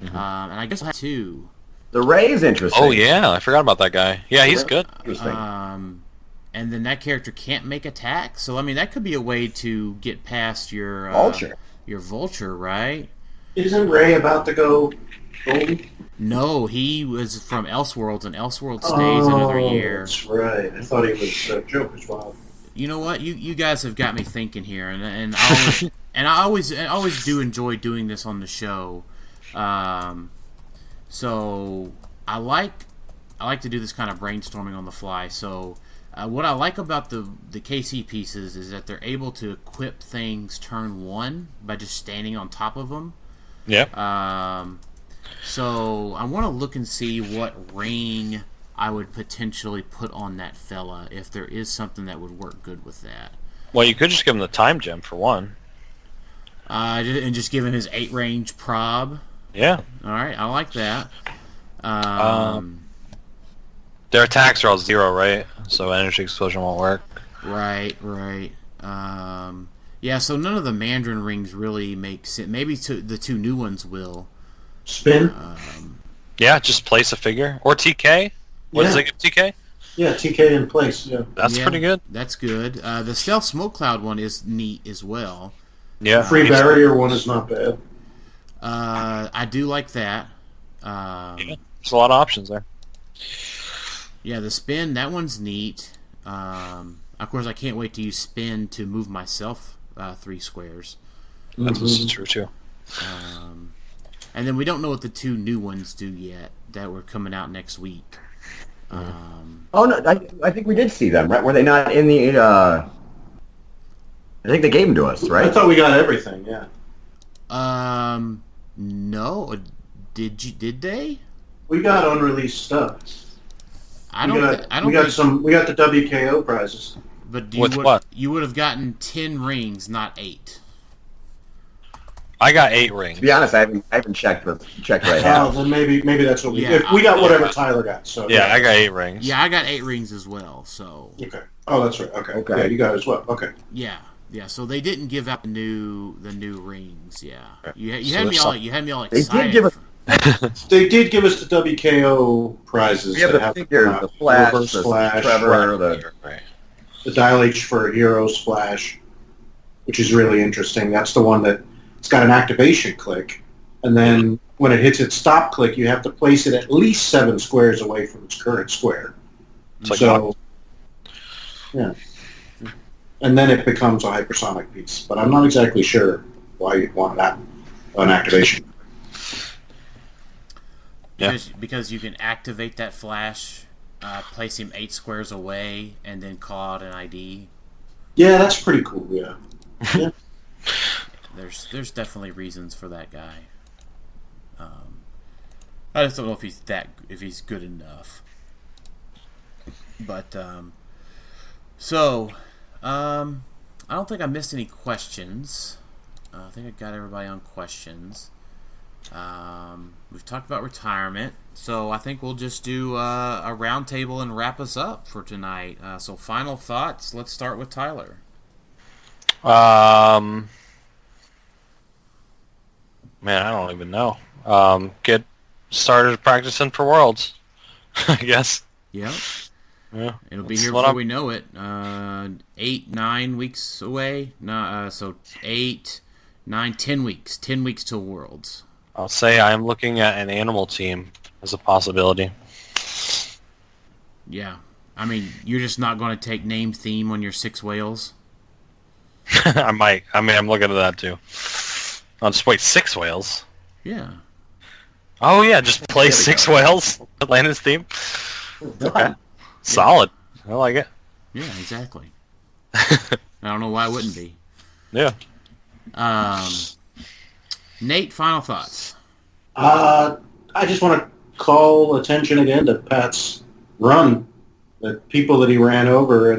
And I guess I have 2. The Ray is interesting. Oh, yeah. I forgot about that guy. Yeah, he's good. Interesting. And then that character can't make attacks. So, I mean, that could be a way to get past your Vulture. Your Vulture, right? Isn't Ray about to go golden? No, he was from Elseworlds, and Elseworlds stays another year. That's right. I thought he was Joker's wild. You know what? You guys have got me thinking here, and I always do enjoy doing this on the show. So I like to do this kind of brainstorming on the fly. So what I like about the KC pieces is that they're able to equip things turn 1 by just standing on top of them. Yeah. So I want to look and see what ring I would potentially put on that fella if there is something that would work good with that. Well, you could just give him the time gem for 1. And just give him his 8 range prob. Yeah. All right, I like that. Their attacks are all 0, right? So energy explosion won't work. Right. Yeah, so none of the Mandarin rings really make sense. Maybe the two new ones will. Spin. Yeah, just place a figure. Or TK. What does it give TK? Yeah, TK in place. Yeah. That's pretty good. That's good. The Stealth Smoke Cloud one is neat as well. Yeah. The free barrier one is not bad. I do like that. There's a lot of options there. Yeah, the spin, that one's neat. Of course, I can't wait to use spin to move myself 3 squares. That's true, too. And then we don't know what the 2 new ones do yet that were coming out next week. Oh no, I think we did see them, right? Were they not in the? I think they gave them to us, I right? thought we got everything. Yeah. No. Did they? We got unreleased stuff. I don't We got the WKO prizes. But What? You would have gotten 10 rings, not 8. I got 8 rings. To be honest, I haven't checked right Oh, now. then maybe that's what we. Yeah, we got whatever Tyler got. So Yeah, I got 8 rings. Yeah, I got 8 rings as well. So Okay. Oh, that's right. Okay. Okay. Yeah, you got it as well. Okay. yeah. So they didn't give out the new rings. Yeah, you So had me there's all some- you had me all They excited. did give us. They did give us the WKO prizes. We have that the have, figure, the Flash, Reverse the Flash, Trevor, the Right. the Dial H for Hero Splash, which is really interesting. That's the one that it's got an activation click, and then when it hits its stop click, you have to place it at least 7 squares away from its current square. It's like So, yeah. And then it becomes a hypersonic piece, but I'm not exactly sure why you'd want that an activation. Because you can activate that flash, place him 8 squares away, and then call out an ID. Yeah, that's pretty cool. Yeah. Yeah. There's definitely reasons for that guy. I just don't know if he's good enough. But I don't think I missed any questions. I think I got everybody on questions. We've talked about retirement, so I think we'll just do a round table and wrap us up for tonight. So final thoughts. Let's start with Tyler. Man, I don't even know. Get started practicing for Worlds, I guess. Yeah. Yeah. It'll be That's here what before I'm- we know it. 8-9 weeks away. No, so 8, 9, 10 weeks. 10 weeks till Worlds. I'll say I am looking at an animal team as a possibility. Yeah. I mean, you're just not going to take name theme on your 6 whales? I might. I mean, I'm looking at that too. I'll just wait 6 whales. Yeah. Oh yeah, just play There we 6 go. whales. Atlantis team. Okay. Solid. I like it. Yeah, exactly. I don't know why it wouldn't be. Yeah. Nate, final thoughts. I just want to call attention again to Pat's run. The people that he ran over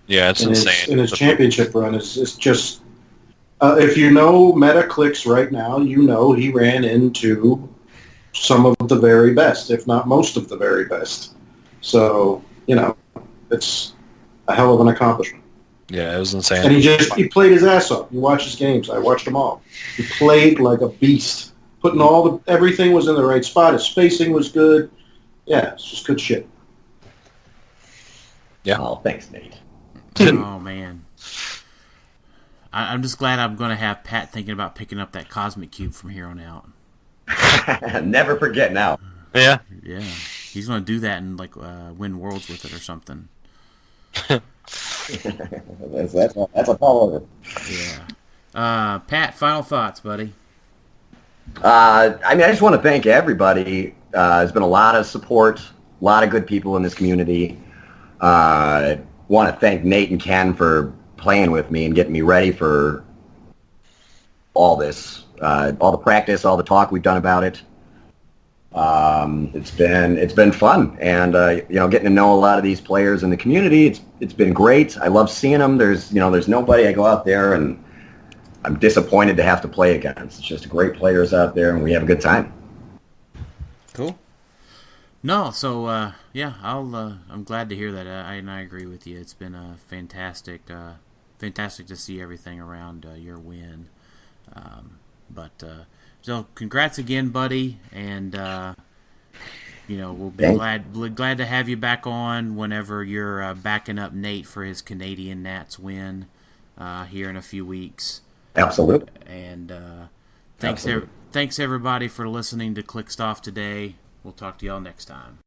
Yeah, it's in insane. his championship run is just. If you know Metaclicks right now, you know he ran into some of the very best, if not most of the very best. So, it's a hell of an accomplishment. Yeah, it was And insane. he played his ass off. You watch his games. I watched them all. He played like a beast. Everything was in the right spot. His spacing was good. Yeah, it's just good shit. Yeah. Oh, thanks, Nate. Oh, man. I'm just glad I'm going to have Pat thinking about picking up that Cosmic Cube from here on out. Never forget now. Yeah. Yeah. He's going to do that and, win Worlds with it or something. That's a follower. Yeah. Pat, final thoughts, buddy. I just want to thank everybody. There's been a lot of support, a lot of good people in this community. Want to thank Nate and Ken for playing with me and getting me ready for all this, all the practice, all the talk we've done about it. It's been fun, and getting to know a lot of these players in the community. It's been great. I love seeing them. There's nobody I go out there and I'm disappointed to have to play against. It's just great players out there, and we have a good time. Cool. No, so I'm glad to hear that. I agree with you. It's been a fantastic to see everything around your win. So congrats again, buddy, and we'll be glad to have you back on whenever you're backing up Nate for his Canadian Nats win here in a few weeks. Absolutely. And thanks everybody for listening to Clickstuff today. We'll talk to y'all next time.